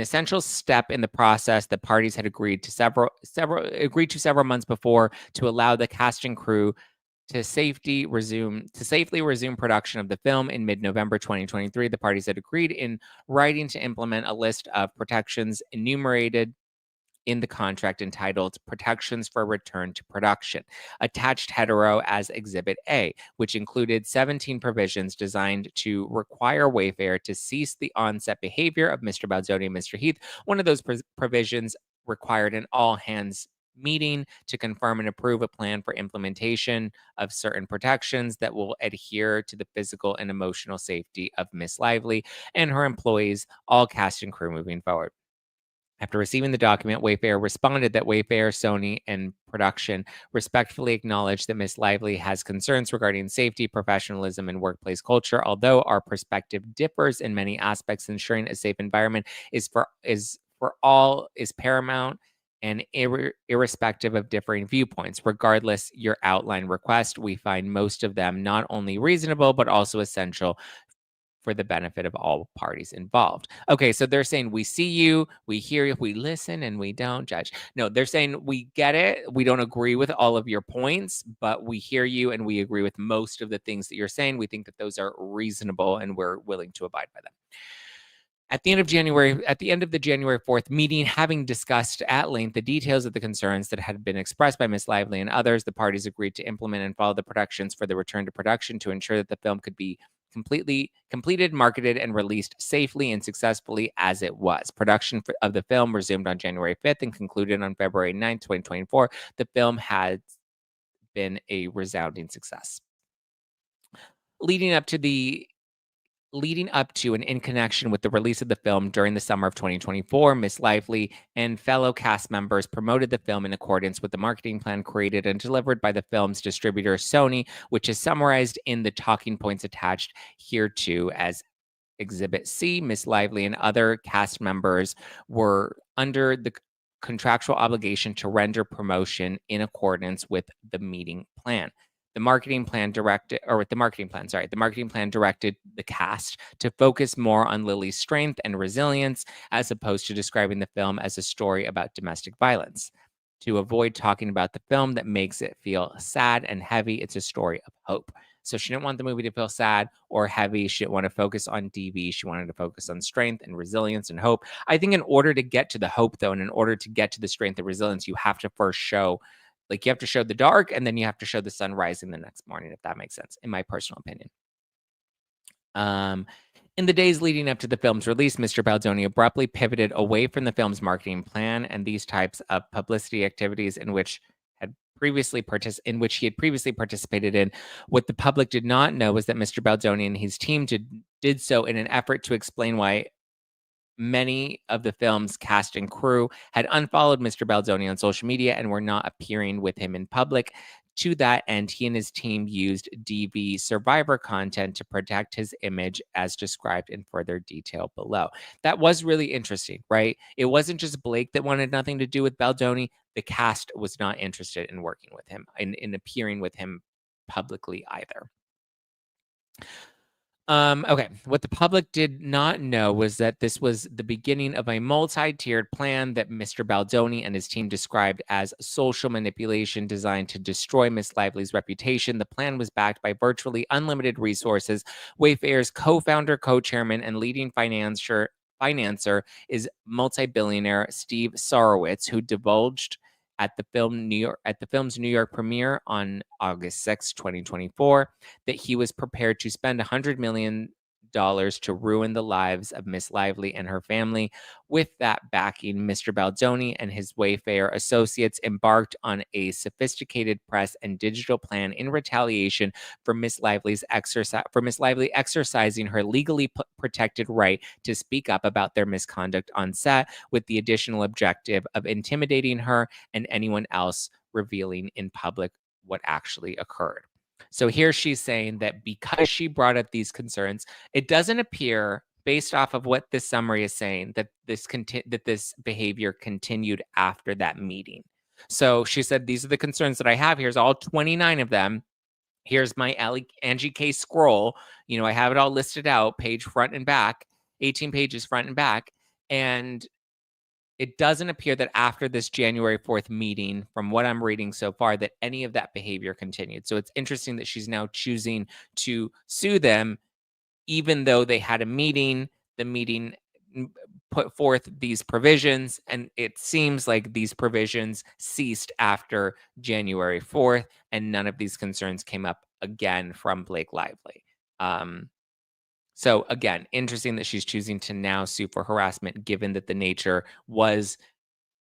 Speaker 1: essential step in the process that parties had agreed to several months before to allow the cast and crew to safely resume production of the film in mid-November 2023. The parties had agreed in writing to implement a list of protections enumerated in the contract entitled Protections for Return to Production, attached hetero as Exhibit A, which included 17 provisions designed to require Wayfair to cease the on-set behavior of Mr. Baldoni and Mr. Heath. One of those provisions required an all-hands meeting to confirm and approve a plan for implementation of certain protections that will adhere to the physical and emotional safety of Miss Lively and her employees, all cast and crew moving forward. After receiving the document, Wayfair responded that Wayfair, Sony, and production respectfully acknowledge that Miss Lively has concerns regarding safety, professionalism, and workplace culture. Although our perspective differs in many aspects, ensuring a safe environment is paramount and irrespective of differing viewpoints. Regardless your outline request, we find most of them not only reasonable but also essential for the benefit of all parties involved. Okay, so they're saying we see you, we hear you, we listen, and we don't judge. No, they're saying we get it. We don't agree with all of your points, but we hear you and we agree with most of the things that you're saying. We think that those are reasonable and we're willing to abide by them. At the end of the January 4th meeting, having discussed at length the details of the concerns that had been expressed by Miss Lively and others, the parties agreed to implement and follow the productions for the return to production to ensure that the film could be completely completed, marketed, and released safely and successfully as it was. Production of the film resumed on January 5th and concluded on February 9th, 2024. The film had been a resounding success. Leading up to and in connection with the release of the film during the summer of 2024, Miss Lively and fellow cast members promoted the film in accordance with the marketing plan created and delivered by the film's distributor, Sony, which is summarized in the talking points attached hereto as Exhibit C. Miss Lively and other cast members were under the contractual obligation to render promotion in accordance with the meeting plan. The marketing plan directed the cast to focus more on Lily's strength and resilience as opposed to describing the film as a story about domestic violence. To avoid talking about the film that makes it feel sad and heavy, it's a story of hope. So she didn't want the movie to feel sad or heavy. She didn't want to focus on DV. She wanted to focus on strength and resilience and hope. I think in order to get to the hope, though, and in order to get to the strength and resilience, you have to first show, like, you have to show the dark, and then you have to show the sun rising the next morning, if that makes sense, in my personal opinion. In the days leading up to the film's release, Mr. Baldoni abruptly pivoted away from the film's marketing plan and these types of publicity activities in which he had previously participated in. What the public did not know was that Mr. Baldoni and his team did so in an effort to explain why many of the film's cast and crew had unfollowed Mr. Baldoni on social media and were not appearing with him in public. To that end, he and his team used DV survivor content to protect his image as described in further detail below. That was really interesting, right? It wasn't just Blake that wanted nothing to do with Baldoni. The cast was not interested in working with him, in appearing with him publicly either. Okay. What the public did not know was that this was the beginning of a multi-tiered plan that Mr. Baldoni and his team described as social manipulation designed to destroy Miss Lively's reputation. The plan was backed by virtually unlimited resources. Wayfair's co-founder, co-chairman, and leading financer is multi-billionaire Steve Sarowitz, who divulged at the film's New York premiere on August 6, 2024, that he was prepared to spend $100 million to ruin the lives of Miss Lively and her family. With that backing, Mr. Baldoni and his Wayfair associates embarked on a sophisticated press and digital plan in retaliation for Miss Lively exercising her legally protected right to speak up about their misconduct on set, with the additional objective of intimidating her and anyone else revealing in public what actually occurred. So here she's saying that because she brought up these concerns, it doesn't appear, based off of what this summary is saying, that this behavior continued after that meeting. So she said, these are the concerns that I have. Here's all 29 of them. Here's my Angie K scroll. I have it all listed out, page front and back, 18 pages front and back. And it doesn't appear that after this January 4th meeting, from what I'm reading so far, that any of that behavior continued. So it's interesting that she's now choosing to sue them, even though they had a meeting. The meeting put forth these provisions, and it seems like these provisions ceased after January 4th, and none of these concerns came up again from Blake Lively. So again, interesting that she's choosing to now sue for harassment, given that the nature was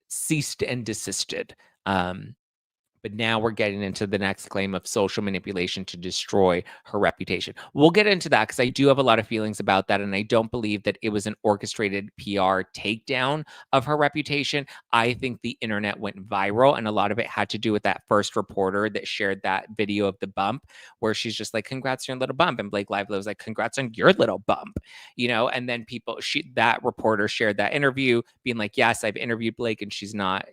Speaker 1: ceased and desisted. But now we're getting into the next claim of social manipulation to destroy her reputation. We'll get into that because I do have a lot of feelings about that, and I don't believe that it was an orchestrated PR takedown of her reputation. I think the internet went viral, and a lot of it had to do with that first reporter that shared that video of the bump, where she's just like, "Congrats on your little bump," and Blake Lively was like, "Congrats on your little bump," And then that reporter shared that interview, being like, "Yes, I've interviewed Blake, and she's not."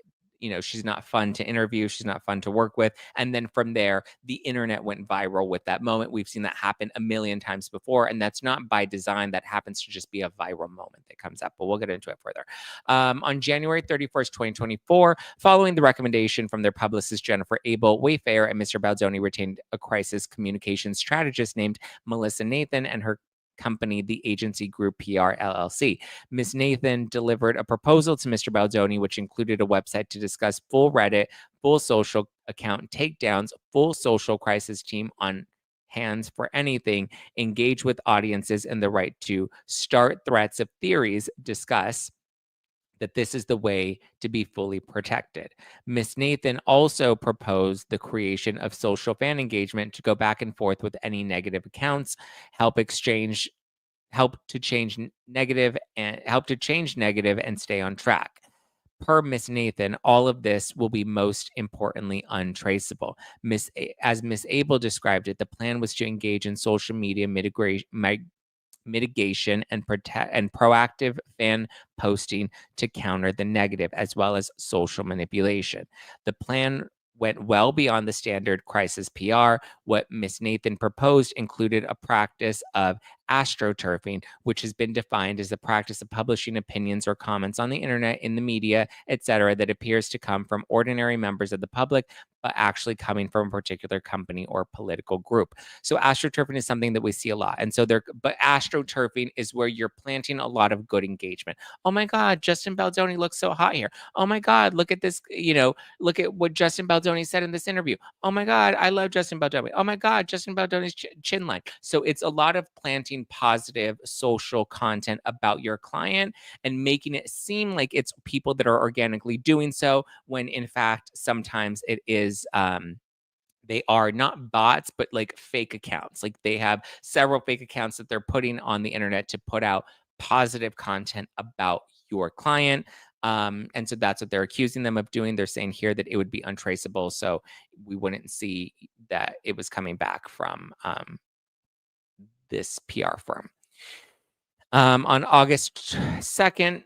Speaker 1: She's not fun to interview. She's not fun to work with. And then from there, the internet went viral with that moment. We've seen that happen a million times before. And that's not by design. That happens to just be a viral moment that comes up. But we'll get into it further. On January 31st, 2024, following the recommendation from their publicist, Jennifer Abel, Wayfair and Mr. Baldoni retained a crisis communications strategist named Melissa Nathan and her company, the agency Group PR LLC. Ms. Nathan delivered a proposal to Mr. Baldoni, which included a website to discuss full Reddit, full social account takedowns, full social crisis team on hands for anything, engage with audiences, and the right to start threats of theories, discuss that this is the way to be fully protected. Ms. Nathan also proposed the creation of social fan engagement to go back and forth with any negative accounts, help to change negative and stay on track. Per Miss Nathan, all of this will be most importantly untraceable. As Miss Abel described it, the plan was to engage in social media mitigation and proactive fan posting to counter the negative, as well as social manipulation. The plan went well beyond the standard crisis PR. What Miss Nathan proposed included a practice of astroturfing, which has been defined as the practice of publishing opinions or comments on the internet, in the media, etc., that appears to come from ordinary members of the public, but actually coming from a particular company or political group. So astroturfing is something that we see a lot. And so but astroturfing is where you're planting a lot of good engagement. Oh my God, Justin Baldoni looks so hot here. Oh my God, look at this, look at what Justin Baldoni said in this interview. Oh my God, I love Justin Baldoni. Oh my God, Justin Baldoni's chin line. So it's a lot of planting positive social content about your client and making it seem like it's people that are organically doing so, when in fact, sometimes it is, they are not bots, but like fake accounts. Like they have several fake accounts that they're putting on the internet to put out positive content about your client. And so that's what they're accusing them of doing. They're saying here that it would be untraceable, so we wouldn't see that it was coming back from this PR firm. On August 2nd,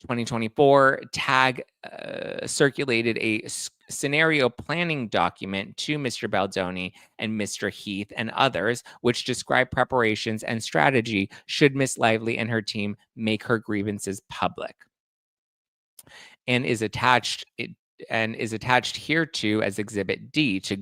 Speaker 1: 2024, TAG circulated a scenario planning document to Mr. Baldoni and Mr. Heath and others, which describe preparations and strategy should Miss Lively and her team make her grievances public, and is attached here to as Exhibit D to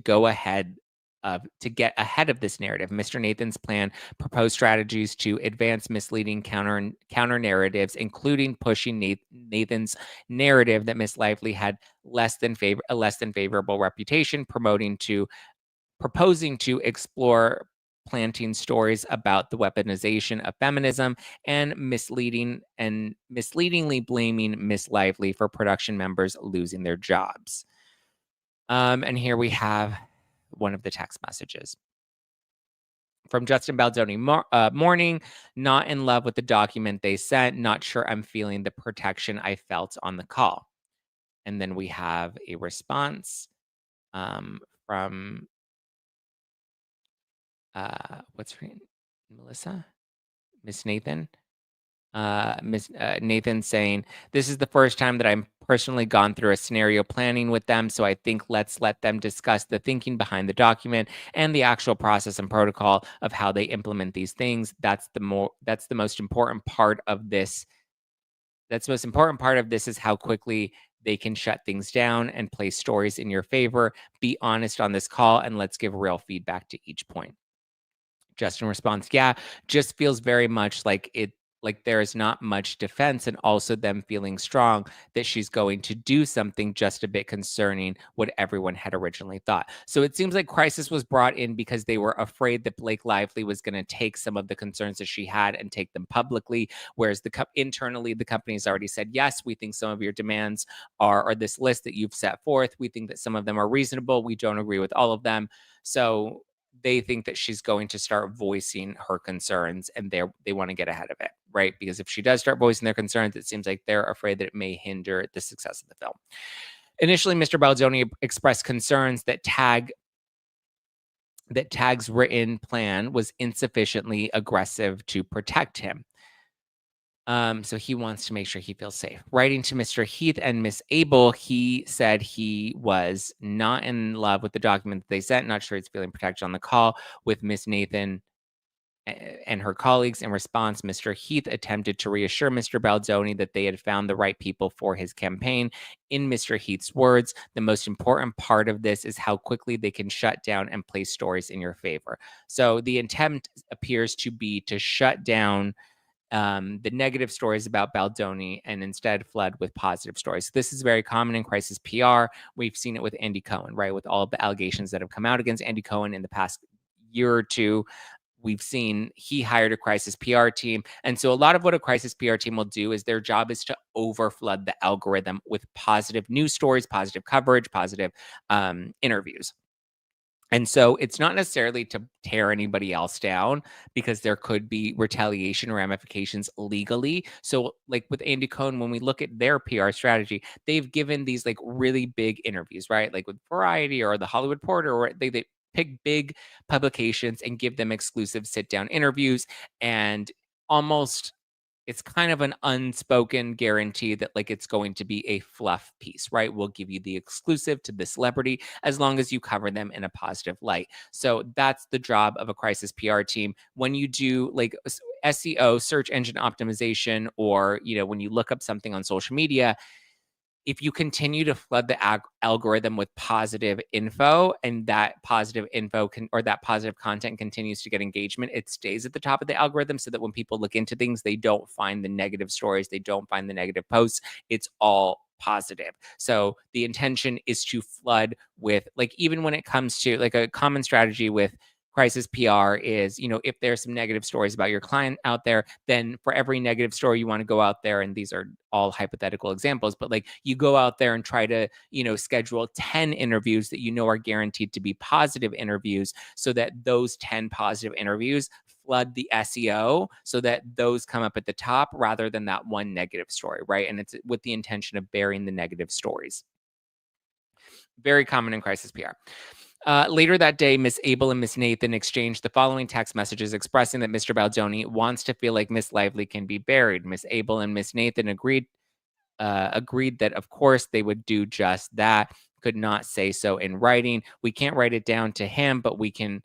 Speaker 1: get ahead of this narrative. Mr. Nathan's plan proposed strategies to advance misleading counter narratives, including pushing Nathan's narrative that Miss Lively had a less than favorable reputation, proposing to explore planting stories about the weaponization of feminism, and misleadingly blaming Miss Lively for production members losing their jobs. And here we have one of the text messages from Justin Baldoni. Morning, not in love with the document they sent. Not sure I'm feeling the protection I felt on the call. And then we have a response from what's her name? Melissa? Miss Nathan? Miss Nathan saying, this is the first time that I'm personally gone through a scenario planning with them, so I think let's let them discuss the thinking behind the document and the actual process and protocol of how they implement these things. That's the most important part of this. That's the most important part of this, is how quickly they can shut things down and play stories in your favor. Be honest on this call, and let's give real feedback to each point. Justin responds, yeah, just feels very much like there is not much defense, and also them feeling strong that she's going to do something just a bit concerning what everyone had originally thought. So it seems like crisis was brought in because they were afraid that Blake Lively was going to take some of the concerns that she had and take them publicly, whereas internally the company's already said, yes, we think some of your demands or this list that you've set forth, we think that some of them are reasonable. We don't agree with all of them. So they think that she's going to start voicing her concerns, and they want to get ahead of it, right? Because if she does start voicing their concerns, it seems like they're afraid that it may hinder the success of the film. Initially, Mr. Baldoni expressed concerns that TAG's written plan was insufficiently aggressive to protect him. So he wants to make sure he feels safe. Writing to Mr. Heath and Miss Abel, he said he was not in love with the document that they sent, not sure he's feeling protected on the call with Miss Nathan and her colleagues. In response, Mr. Heath attempted to reassure Mr. Baldoni that they had found the right people for his campaign. In Mr. Heath's words, the most important part of this is how quickly they can shut down and place stories in your favor. So the intent appears to be to shut down the negative stories about Baldoni and instead flood with positive stories. This is very common in crisis PR. We've seen it with Andy Cohen, right? With all of the allegations that have come out against Andy Cohen in the past year or two, we've seen he hired a crisis PR team. And so a lot of what a crisis PR team will do is their job is to overflood the algorithm with positive news stories, positive coverage, positive interviews. And so it's not necessarily to tear anybody else down because there could be retaliation ramifications legally. So, like with Andy Cohen, when we look at their PR strategy, they've given these like really big interviews, right? Like with Variety or the Hollywood Reporter, or they pick big publications and give them exclusive sit down interviews. And almost it's kind of an unspoken guarantee that like it's going to be a fluff piece, right? We'll give you the exclusive to the celebrity as long as you cover them in a positive light. So that's the job of a crisis PR team. When you do like SEO, search engine optimization, or when you look up something on social media, if you continue to flood the algorithm with positive info, and that positive info or that positive content continues to get engagement, it stays at the top of the algorithm so that when people look into things, they don't find the negative stories, they don't find the negative posts. It's all positive. So the intention is to flood with, like, even when it comes to like a common strategy with crisis PR is, if there's some negative stories about your client out there, then for every negative story, you want to go out there, and these are all hypothetical examples, but like you go out there and try to, schedule 10 interviews that are guaranteed to be positive interviews so that those 10 positive interviews flood the SEO so that those come up at the top rather than that one negative story, right? And it's with the intention of burying the negative stories. Very common in crisis PR. Later that day, Miss Abel and Miss Nathan exchanged the following text messages expressing that Mr. Baldoni wants to feel like Miss Lively can be buried. Miss Abel and Miss Nathan agreed that, of course, they would do just that. Could not say so in writing. We can't write it down to him, but we can.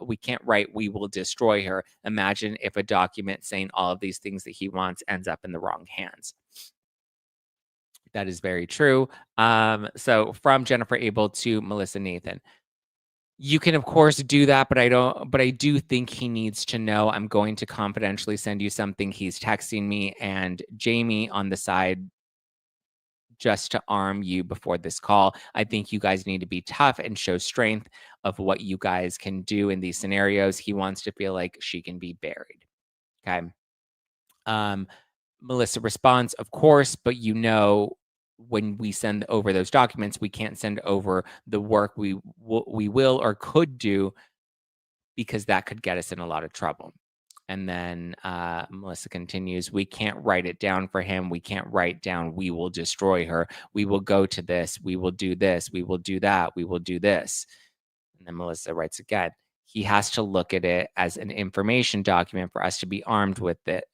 Speaker 1: We can't write "we will destroy her." Imagine if a document saying all of these things that he wants ends up in the wrong hands. That is very true. So from Jennifer Abel to Melissa Nathan. You can, of course, do that, but I do think he needs to know I'm going to confidentially send you something. He's texting me and Jamie on the side just to arm you before this call. I think you guys need to be tough and show strength of what you guys can do in these scenarios. He wants to feel like she can be buried. Okay. Um, Melissa responds, of course, but when we send over those documents, we can't send over the work we will or could do because that could get us in a lot of trouble. And then Melissa continues, we can't write it down for him. We can't write down, we will destroy her. We will go to this. We will do this. We will do that. We will do this. And then Melissa writes again, he has to look at it as an information document for us to be armed with it.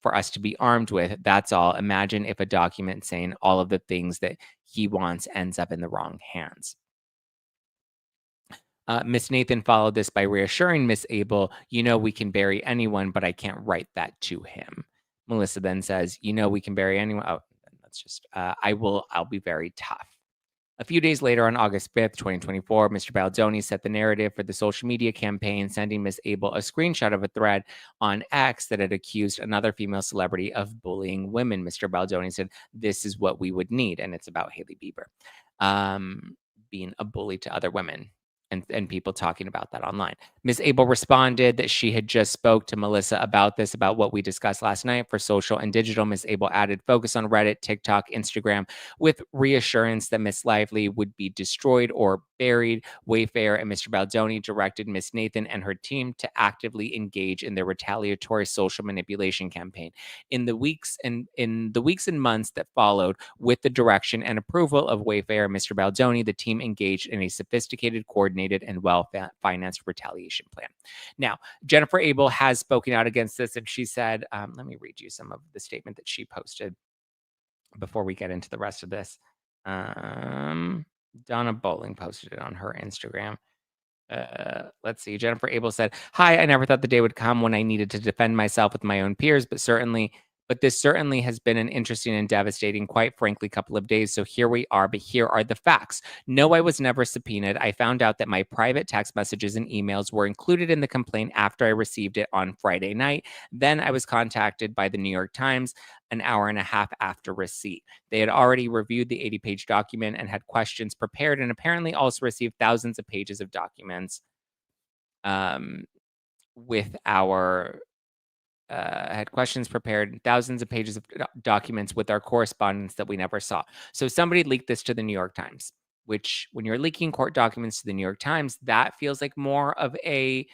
Speaker 1: For us to be armed with, that's all. Imagine if a document saying all of the things that he wants ends up in the wrong hands. Miss Nathan followed this by reassuring Miss Abel, we can bury anyone, but I can't write that to him. Melissa then says, we can bury anyone. Oh, that's just, I'll be very tough. A few days later, on August 5th, 2024, Mr. Baldoni set the narrative for the social media campaign, sending Miss Abel a screenshot of a thread on X that had accused another female celebrity of bullying women. Mr. Baldoni said, this is what we would need. And it's about Hailey Bieber being a bully to other women. And people talking about that online. Ms. Abel responded that she had just spoke to Melissa about this, about what we discussed last night for social and digital. Ms. Abel added focus on Reddit, TikTok, Instagram, with reassurance that Miss Lively would be destroyed or buried. Wayfair and Mr. Baldoni directed Miss Nathan and her team to actively engage in their retaliatory social manipulation campaign. In the weeks and months that followed, with the direction and approval of Wayfair and Mr. Baldoni, the team engaged in a sophisticated, coordinated, and well-financed retaliation plan. Now, Jennifer Abel has spoken out against this, and she said, let me read you some of the statement that she posted before we get into the rest of this. Donna Bowling posted it on her Instagram. Let's see. Jennifer Abel said, "Hi, I never thought the day would come when I needed to defend myself with my own peers, but this certainly has been an interesting and devastating, quite frankly, couple of days. So here we are, but here are the facts. No, I was never subpoenaed. I found out that my private text messages and emails were included in the complaint after I received it on Friday night. Then I was contacted by the New York Times an hour and a half after receipt. They had already reviewed the 80-page document and had questions prepared, and apparently also received thousands of pages of documents um, with our had questions prepared, thousands of pages of documents with our correspondence that we never saw. So somebody leaked this to the New York Times, which when you're leaking court documents to the New York Times, that feels like more of a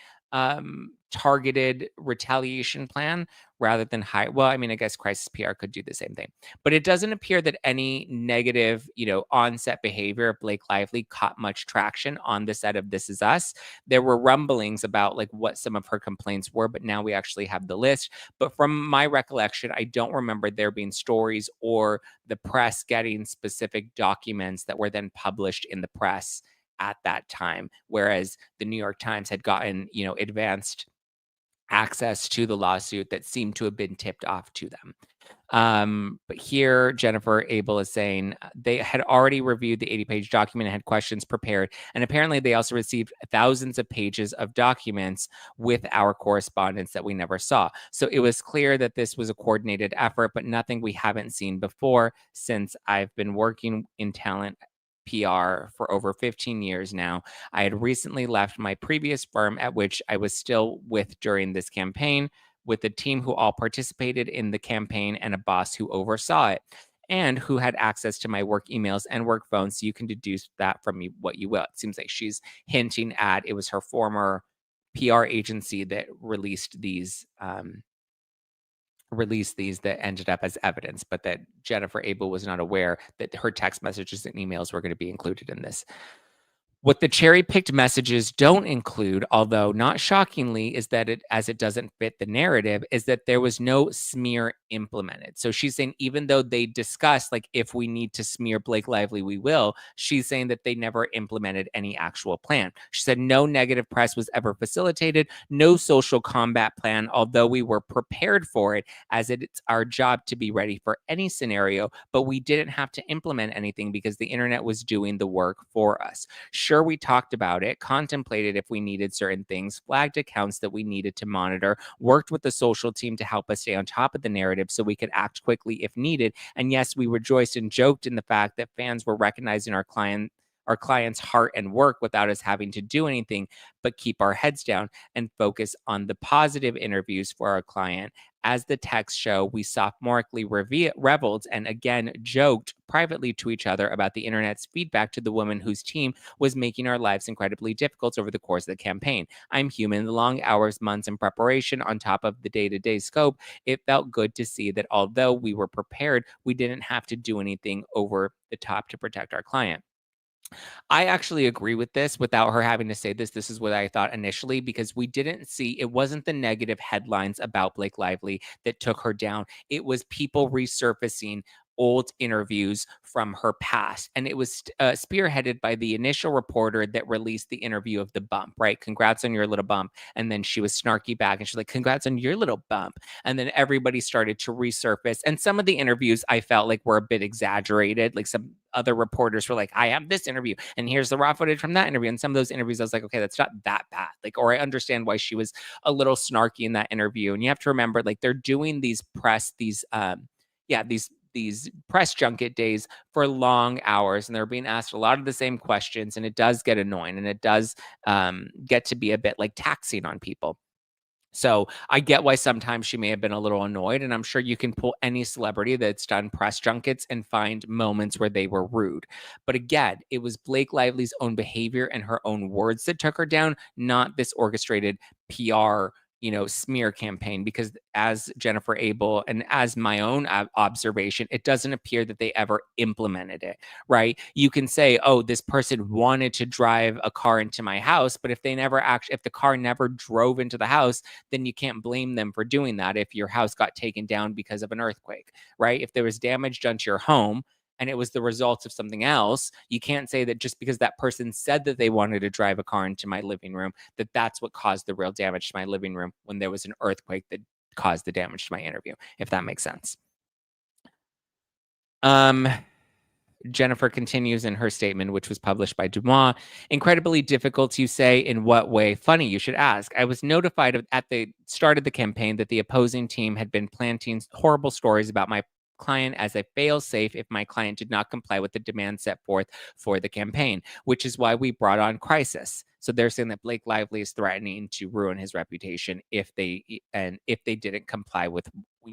Speaker 1: targeted retaliation plan rather than high. Well, I mean, I guess crisis PR could do the same thing, but it doesn't appear that any negative, onset behavior of Blake Lively caught much traction on the set of This Is Us. There were rumblings about like what some of her complaints were, but now we actually have the list. But from my recollection, I don't remember there being stories or the press getting specific documents that were then published in the press at that time, whereas the New York Times had gotten, advanced access to the lawsuit that seemed to have been tipped off to them. But here, Jennifer Abel is saying they had already reviewed the 80-page document and had questions prepared. And apparently, they also received thousands of pages of documents with our correspondence that we never saw. So it was clear that this was a coordinated effort, but nothing we haven't seen before since I've been working in talent PR for over 15 years now. I had recently left my previous firm at which I was still with during this campaign, with a team who all participated in the campaign and a boss who oversaw it and who had access to my work emails and work phone. So you can deduce that from me what you will. It seems like she's hinting at it was her former PR agency that released these that ended up as evidence, but that Jennifer Abel was not aware that her text messages and emails were going to be included in this. What the cherry-picked messages don't include, although not shockingly, is that as it doesn't fit the narrative, is that there was no smear implemented. So she's saying even though they discussed, like, if we need to smear Blake Lively, we will, she's saying that they never implemented any actual plan. She said no negative press was ever facilitated, no social combat plan, although we were prepared for it, as it's our job to be ready for any scenario, but we didn't have to implement anything because the internet was doing the work for us. Sure, we talked about it, contemplated if we needed certain things, flagged accounts that we needed to monitor, worked with the social team to help us stay on top of the narrative so we could act quickly if needed. And yes, we rejoiced and joked in the fact that fans were recognizing our client's heart and work without us having to do anything but keep our heads down and focus on the positive interviews for our client. As the texts show, we sophomorically reveled and again joked privately to each other about the internet's feedback to the woman whose team was making our lives incredibly difficult over the course of the campaign. I'm human. The long hours, months in preparation on top of the day-to-day scope, it felt good to see that although we were prepared, we didn't have to do anything over the top to protect our client. I actually agree with this without her having to say this. This is what I thought initially because we didn't see it wasn't the negative headlines about Blake Lively that took her down. It was people resurfacing old interviews from her past. And it was spearheaded by the initial reporter that released the interview of the bump, right? Congrats on your little bump. And then she was snarky back and she's like, congrats on your little bump. And then everybody started to resurface. And some of the interviews I felt like were a bit exaggerated. Like some other reporters were like, I have this interview and here's the raw footage from that interview. And some of those interviews, I was like, okay, that's not that bad. Like, or I understand why she was a little snarky in that interview. And you have to remember, like, they're doing these these press junket days for long hours and they're being asked a lot of the same questions and it does get annoying and it does get to be a bit like taxing on people. So I get why sometimes she may have been a little annoyed, and I'm sure you can pull any celebrity that's done press junkets and find moments where they were rude. But again, it was Blake Lively's own behavior and her own words that took her down, not this orchestrated PR, smear campaign. Because as Jennifer Abel and as my own observation, it doesn't appear that they ever implemented it, right? You can say, oh, this person wanted to drive a car into my house, but if the car never drove into the house, then you can't blame them for doing that if your house got taken down because of an earthquake, right? If there was damage done to your home and it was the result of something else, you can't say that just because that person said that they wanted to drive a car into my living room, that that's what caused the real damage to my living room when there was an earthquake that caused the damage to my interview, if that makes sense. Jennifer continues in her statement, which was published by Dumas. Incredibly difficult to say in what way. Funny, you should ask. I was notified at the start of the campaign that the opposing team had been planting horrible stories about my client as a fail-safe if my client did not comply with the demands set forth for the campaign, which is why we brought on Crisis. So they're saying that Blake Lively is threatening to ruin his reputation if they didn't comply with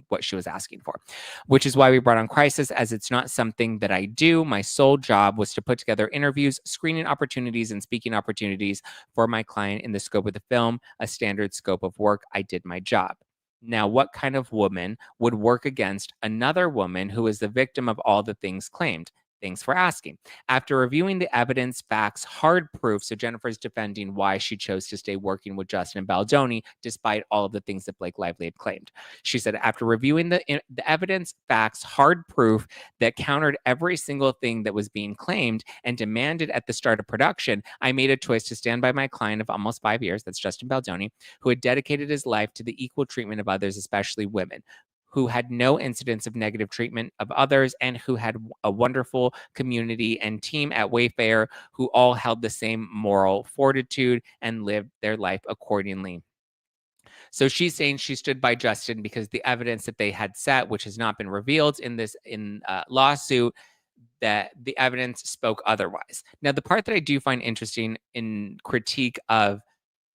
Speaker 1: what she was asking for, which is why we brought on Crisis, as it's not something that I do. My sole job was to put together interviews, screening opportunities, and speaking opportunities for my client in the scope of the film, a standard scope of work. I did my job. Now, what kind of woman would work against another woman who is the victim of all the things claimed? Thanks for asking. After reviewing the evidence, facts, hard proof, so Jennifer's defending why she chose to stay working with Justin Baldoni despite all of the things that Blake Lively had claimed. She said, after reviewing the evidence, facts, hard proof that countered every single thing that was being claimed and demanded at the start of production, I made a choice to stand by my client of almost 5 years, that's Justin Baldoni, who had dedicated his life to the equal treatment of others, especially women, who had no incidents of negative treatment of others, and who had a wonderful community and team at Wayfair who all held the same moral fortitude and lived their life accordingly. So she's saying she stood by Justin because the evidence that they had set, which has not been revealed in this lawsuit, that the evidence spoke otherwise. Now, the part that I do find interesting in critique of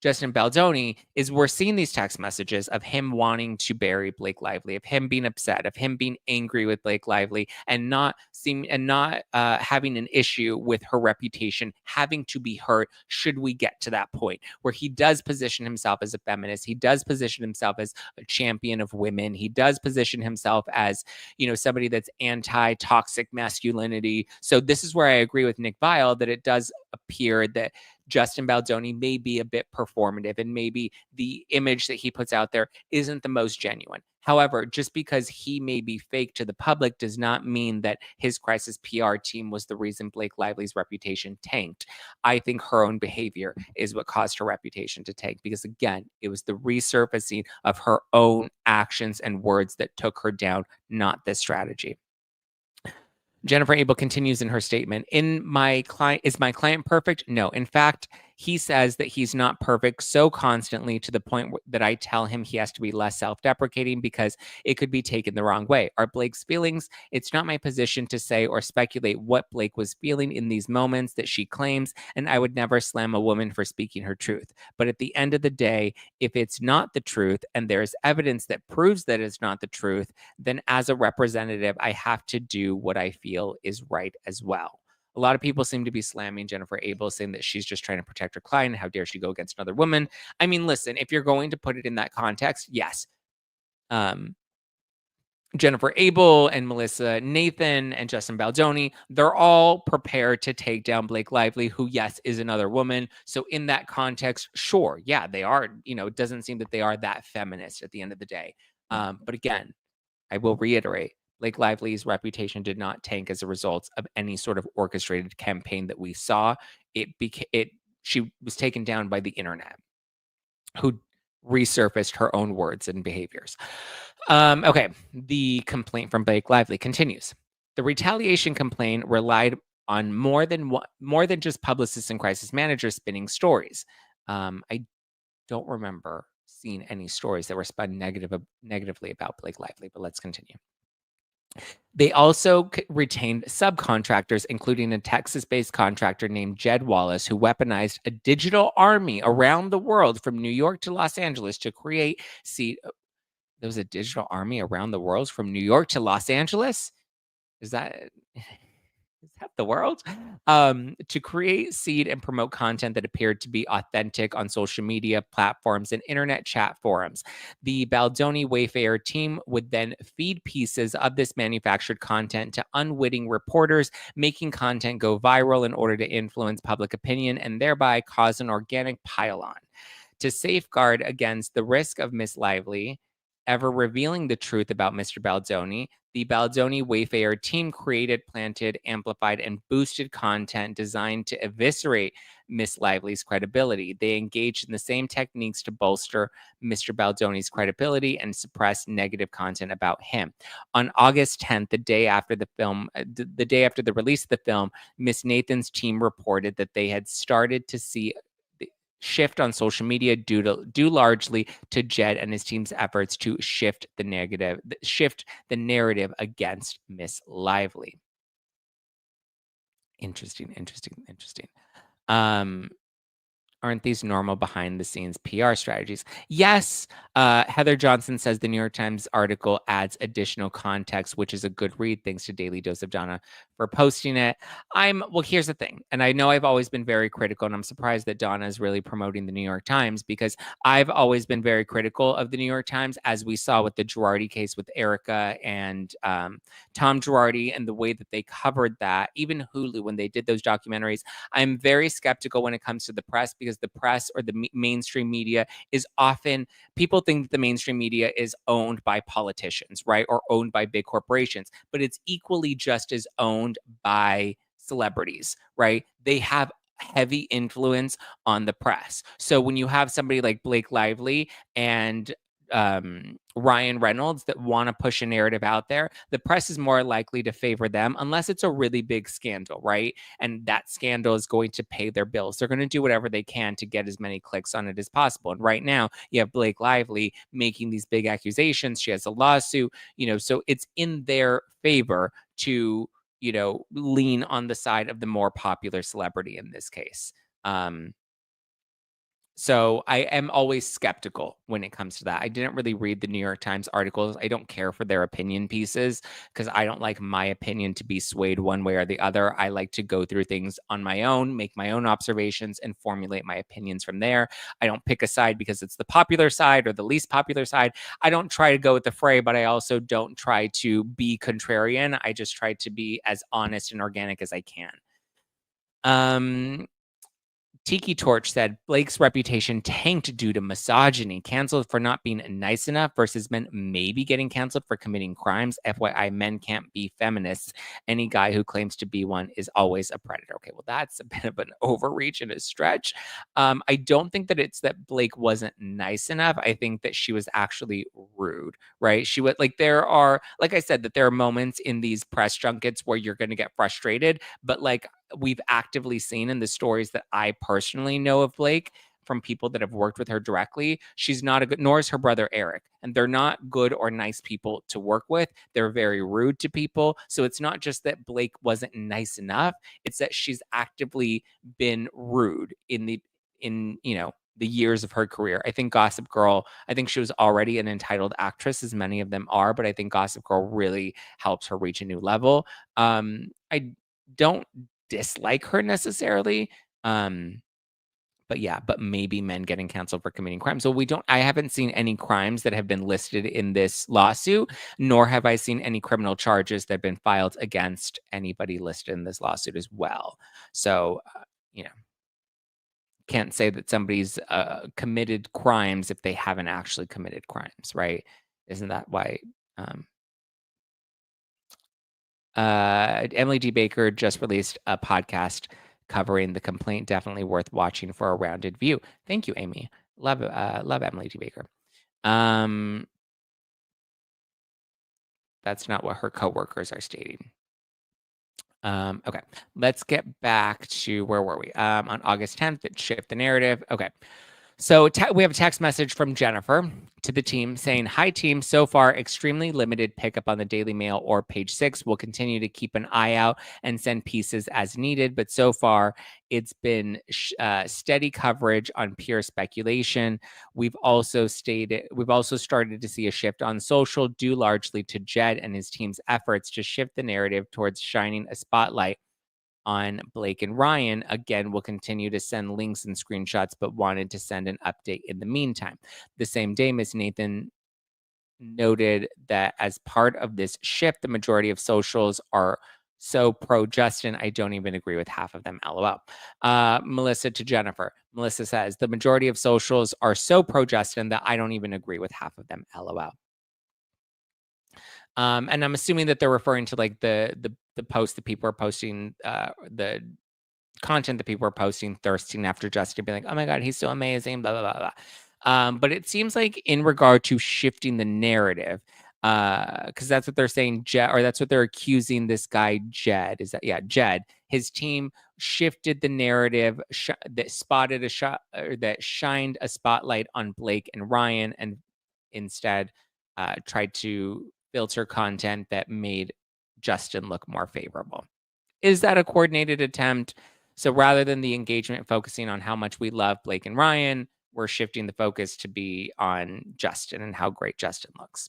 Speaker 1: Justin Baldoni is we're seeing these text messages of him wanting to bury Blake Lively, of him being upset, of him being angry with Blake Lively, and not having an issue with her reputation having to be hurt. Should we get to that point where he does position himself as a feminist, he does position himself as a champion of women, he does position himself as somebody that's anti-toxic masculinity. So this is where I agree with Nick Viall that it does appear that Justin Baldoni may be a bit performative, and maybe the image that he puts out there isn't the most genuine. However, just because he may be fake to the public does not mean that his Crisis PR team was the reason Blake Lively's reputation tanked. I think her own behavior is what caused her reputation to tank, because again, it was the resurfacing of her own actions and words that took her down, not this strategy. Jennifer Abel continues in her statement, is my client perfect? No. In fact, he says that he's not perfect so constantly to the point that I tell him he has to be less self-deprecating because it could be taken the wrong way. Are Blake's feelings? It's not my position to say or speculate what Blake was feeling in these moments that she claims, and I would never slam a woman for speaking her truth. But at the end of the day, if it's not the truth and there's evidence that proves that it's not the truth, then as a representative, I have to do what I feel is right as well. A lot of people seem to be slamming Jennifer Abel, saying that she's just trying to protect her client. How dare she go against another woman? I mean, listen, if you're going to put it in that context, yes. Jennifer Abel and Melissa Nathan and Justin Baldoni, they're all prepared to take down Blake Lively, who, yes, is another woman. So in that context, sure, yeah, they are, it doesn't seem that they are that feminist at the end of the day. But again, I will reiterate, Blake Lively's reputation did not tank as a result of any sort of orchestrated campaign that we saw. She was taken down by the internet, who resurfaced her own words and behaviors. Okay, the complaint from Blake Lively continues. The retaliation complaint relied on more than just publicists and crisis managers spinning stories. I don't remember seeing any stories that were spun negatively about Blake Lively, but let's continue. They also retained subcontractors, including a Texas-based contractor named Jed Wallace, who weaponized a digital army around the world from New York to Los Angeles to create there was a digital army around the world from New York to Los Angeles? Is that the world? To create, seed, and promote content that appeared to be authentic on social media platforms and internet chat forums. The Baldoni Wayfair team would then feed pieces of this manufactured content to unwitting reporters, making content go viral in order to influence public opinion and thereby cause an organic pile-on. To safeguard against the risk of Miss Lively, ever revealing the truth about Mr. Baldoni, the Baldoni Wayfarer team created, planted, amplified, and boosted content designed to eviscerate Miss Lively's credibility. They engaged in the same techniques to bolster Mr. Baldoni's credibility and suppress negative content about him. On August 10th, the day after the film, the day after the release of the film, Miss Nathan's team reported that they had started to see the shift on social media due largely to Jed and his team's efforts to shift the narrative against Miss Lively. Interesting. Um, Aren't these normal behind the scenes PR strategies? Yes. Heather Johnson says the New York Times article adds additional context, which is a good read. Thanks to Daily Dose of Donna for posting it. Well, here's the thing. And I know I've always been very critical, and I'm surprised that Donna is really promoting the New York Times because I've always been very critical of the New York Times, as we saw with the Girardi case with Erica and Tom Girardi and the way that they covered that. Even Hulu, when they did those documentaries, I'm very skeptical when it comes to the press because the press or the mainstream media is often, people think that the mainstream media is owned by politicians, right? Or owned by big corporations, but it's equally just as owned by celebrities, right? They have heavy influence on the press. So when you have somebody like Blake Lively and Ryan Reynolds that want to push a narrative out there, the press is more likely to favor them unless it's a really big scandal, right? And that scandal is going to pay their bills. They're going to do whatever they can to get as many clicks on it as possible. And right now, you have Blake Lively making these big accusations. She has a lawsuit, so it's in their favor to, lean on the side of the more popular celebrity in this case. So I am always skeptical when it comes to that. I didn't really read the New York Times articles. I don't care for their opinion pieces because I don't like my opinion to be swayed one way or the other. I like to go through things on my own, make my own observations, and formulate my opinions from there. I don't pick a side because it's the popular side or the least popular side. I don't try to go with the fray, but I also don't try to be contrarian. I just try to be as honest and organic as I can. Tiki Torch said Blake's reputation tanked due to misogyny, canceled for not being nice enough versus men maybe getting canceled for committing crimes. FYI, men can't be feminists. Any guy who claims to be one is always a predator. Okay, well, that's a bit of an overreach and a stretch. I don't think that it's that Blake wasn't nice enough. I think that she was actually rude, right? She was like, like I said, that there are moments in these press junkets where you're going to get frustrated, but like, we've actively seen in the stories that I personally know of Blake from people that have worked with her directly, she's not a good, nor is her brother Eric. And they're not good or nice people to work with. They're very rude to people. So it's not just that Blake wasn't nice enough, it's that she's actively been rude the years of her career. I think Gossip Girl, I think she was already an entitled actress, as many of them are, but I think Gossip Girl really helps her reach a new level. I don't dislike her necessarily. But maybe men getting canceled for committing crimes. So I haven't seen any crimes that have been listed in this lawsuit, nor have I seen any criminal charges that have been filed against anybody listed in this lawsuit as well. So, can't say that somebody's committed crimes if they haven't actually committed crimes, right? Isn't that why? Emily D. Baker just released a podcast covering the complaint. Definitely worth watching for a rounded view. Thank you, Amy. Love Emily D. Baker. That's not what her coworkers are stating. Okay, let's get back to where were we? On August 10th, it shift the narrative. Okay. So we have a text message from Jennifer to the team saying, "Hi team, so far extremely limited pickup on the Daily Mail or Page 6. We'll continue to keep an eye out and send pieces as needed, but so far it's been steady coverage on pure speculation. We've also started to see a shift on social due largely to Jed and his team's efforts to shift the narrative towards shining a spotlight on Blake and Ryan. Again, we'll continue to send links and screenshots, but wanted to send an update in the meantime." The same day, Ms. Nathan noted that as part of this shift, the majority of socials are so pro Justin, I don't even agree with half of them. LOL. Melissa to Jennifer. Melissa says, "The majority of socials are so pro Justin that I don't even agree with half of them. LOL." And I'm assuming that they're referring to like the post that people are posting, the content that people are posting, thirsting after Justin, being like, "Oh my god, he's so amazing," blah blah blah blah. But it seems like in regard to shifting the narrative, because that's what they're saying, Jed, or that's what they're accusing this guy Jed. Is that, yeah, Jed? His team shifted the narrative that spotted a shot, or that shined a spotlight on Blake and Ryan, and instead tried to filter content that made Justin look more favorable. Is that a coordinated attempt? So rather than the engagement focusing on how much we love Blake and Ryan, we're shifting the focus to be on Justin and how great Justin looks.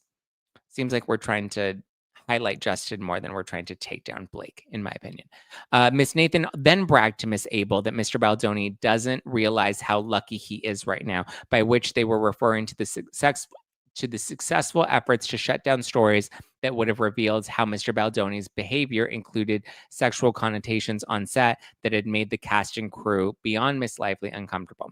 Speaker 1: Seems like we're trying to highlight Justin more than we're trying to take down Blake, in my opinion. Miss Nathan then bragged to Miss Abel that Mr. Baldoni doesn't realize how lucky he is right now, by which they were referring to the successful efforts to shut down stories that would have revealed how Mr. Baldoni's behavior included sexual connotations on set that had made the cast and crew beyond Miss Lively uncomfortable.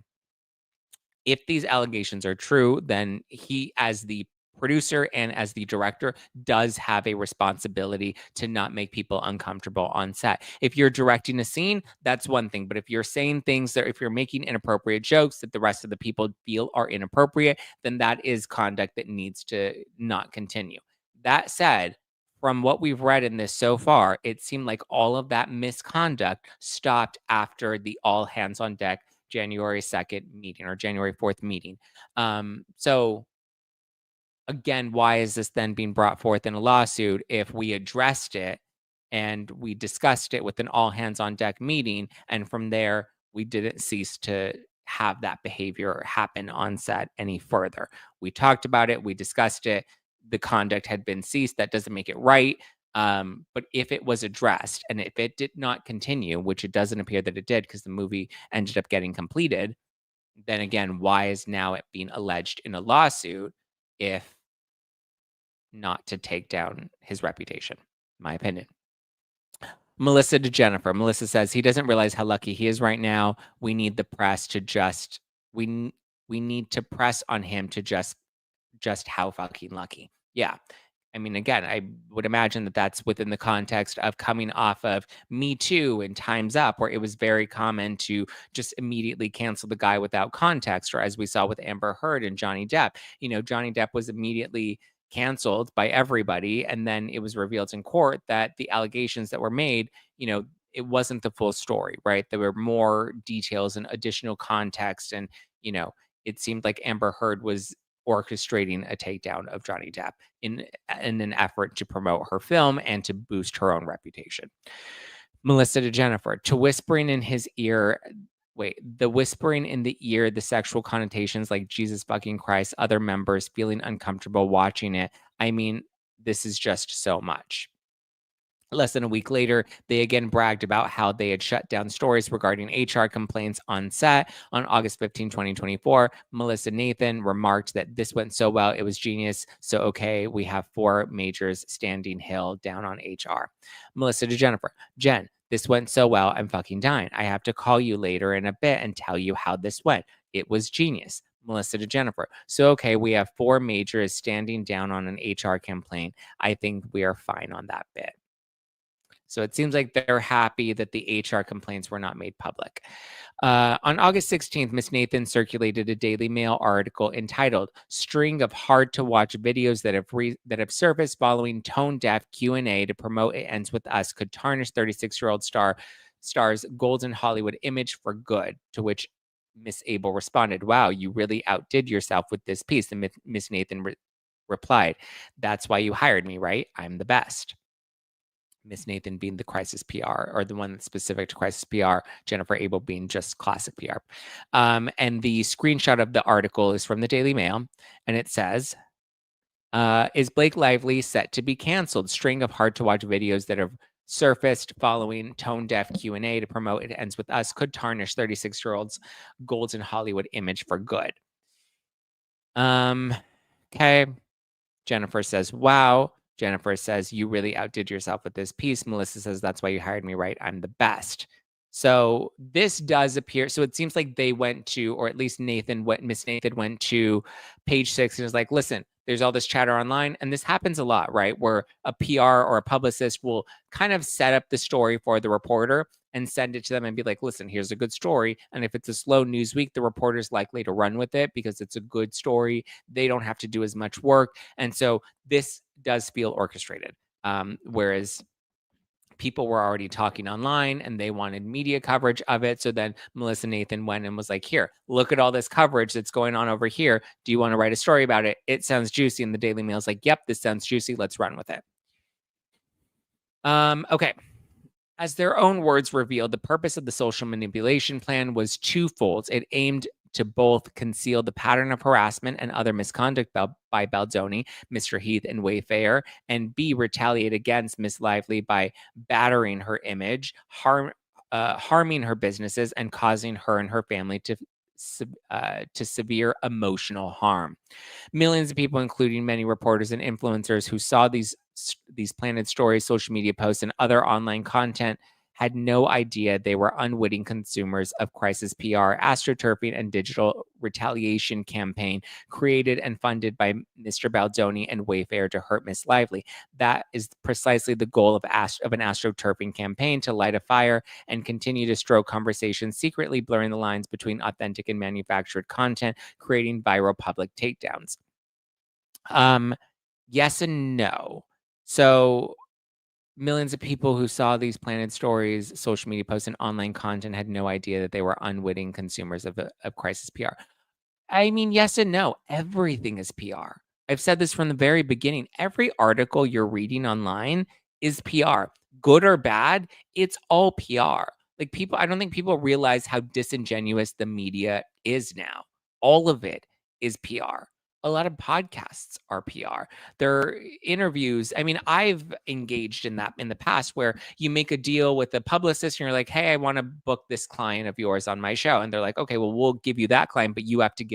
Speaker 1: If these allegations are true, then he, as the producer and as the director, does have a responsibility to not make people uncomfortable on set. If you're directing a scene, that's one thing. But if you're saying things that, if you're making inappropriate jokes that the rest of the people feel are inappropriate, then that is conduct that needs to not continue. That said, from what we've read in this so far, it seemed like all of that misconduct stopped after the all hands on deck January 2nd meeting, or January 4th meeting. So again, why is this then being brought forth in a lawsuit if we addressed it and we discussed it with an all hands on deck meeting, and from there we didn't cease to have that behavior happen on set any further? We talked about it, we discussed it, the conduct had been ceased. That doesn't make it right. But if it was addressed and if it did not continue, which it doesn't appear that it did because the movie ended up getting completed, then again, why is now it being alleged in a lawsuit if not to take down his reputation? My opinion. Melissa to Jennifer. Melissa says he doesn't realize how lucky he is right now. We need the press to just we need to press on him to just how fucking lucky. Yeah. I mean, again, I would imagine that that's within the context of coming off of Me Too and Time's Up, where it was very common to just immediately cancel the guy without context, or as we saw with Amber Heard and Johnny Depp. Johnny Depp was immediately canceled by everybody, and then it was revealed in court that the allegations that were made, it wasn't the full story, right? There were more details and additional context, and it seemed like Amber Heard was orchestrating a takedown of Johnny Depp in an effort to promote her film and to boost her own reputation. Melissa to Jennifer, to whispering in his ear. Wait, the whispering in the ear, the sexual connotations like Jesus fucking Christ, other members feeling uncomfortable watching it. I mean, this is just so much. Less than a week later, they again bragged about how they had shut down stories regarding HR complaints on set. On August 15, 2024, Melissa Nathan remarked that this went so well, it was genius. So, okay, we have 4 majors standing hill down on HR. Melissa to Jennifer. Jen, this went so well, I'm fucking dying. I have to call you later in a bit and tell you how this went. It was genius. Melissa to Jennifer. So, okay, we have 4 majors standing down on an HR complaint. I think we are fine on that bit. So it seems like they're happy that the HR complaints were not made public. On August 16th, Miss Nathan circulated a Daily Mail article entitled "String of Hard-to-Watch Videos that have surfaced following tone-deaf Q&A to promote It Ends With Us could tarnish 36-year-old star's golden Hollywood image for good," to which Miss Abel responded, "Wow, you really outdid yourself with this piece." And Miss Nathan replied, "That's why you hired me, right? I'm the best." Miss Nathan being the crisis PR, or the one that's specific to crisis PR, Jennifer Abel being just classic PR. And the screenshot of the article is from the Daily Mail, and it says, is Blake Lively set to be canceled? String of hard-to-watch videos that have surfaced following tone-deaf Q&A to promote It Ends With Us could tarnish 36-year-old's golden Hollywood image for good. Okay. Jennifer says, wow. Jennifer says, you really outdid yourself with this piece. Melissa says, that's why you hired me, right? I'm the best. So this does appear. So it seems like they went to, or at least Miss Nathan went to page 6 and was like, listen, there's all this chatter online. And this happens a lot, right? Where a PR or a publicist will kind of set up the story for the reporter and send it to them and be like, listen, here's a good story. And if it's a slow news week, the reporter's likely to run with it because it's a good story. They don't have to do as much work. And so this does feel orchestrated. Whereas people were already talking online and they wanted media coverage of it. So then Melissa Nathan went and was like, here, look at all this coverage that's going on over here. Do you want to write a story about it? It sounds juicy. And the Daily Mail's like, yep, this sounds juicy. Let's run with it. Okay. As their own words revealed, the purpose of the social manipulation plan was twofold. It aimed to both conceal the pattern of harassment and other misconduct by Baldoni, Mr. Heath, and Wayfair, and B, retaliate against Miss Lively by battering her image, harming her businesses, and causing her and her family to severe emotional harm. Millions of people, including many reporters and influencers who saw these planted stories, social media posts, and other online content, had no idea they were unwitting consumers of crisis PR, astroturfing, and digital retaliation campaign created and funded by Mr. Baldoni and Wayfair to hurt Miss Lively. That is precisely the goal of an astroturfing campaign, to light a fire and continue to stroke conversations, secretly blurring the lines between authentic and manufactured content, creating viral public takedowns. Yes and no. So millions of people who saw these planted stories, social media posts, and online content had no idea that they were unwitting consumers of crisis PR. I mean, yes and no. Everything is PR. I've said this from the very beginning. Every article you're reading online is PR. Good or bad, it's all PR. Like, people, I don't think people realize how disingenuous the media is now. All of it is PR. A lot of podcasts are PR. They're interviews. I mean, I've engaged in that in the past, where you make a deal with a publicist and you're like, hey, I want to book this client of yours on my show. And they're like, okay, well, we'll give you that client, but you have to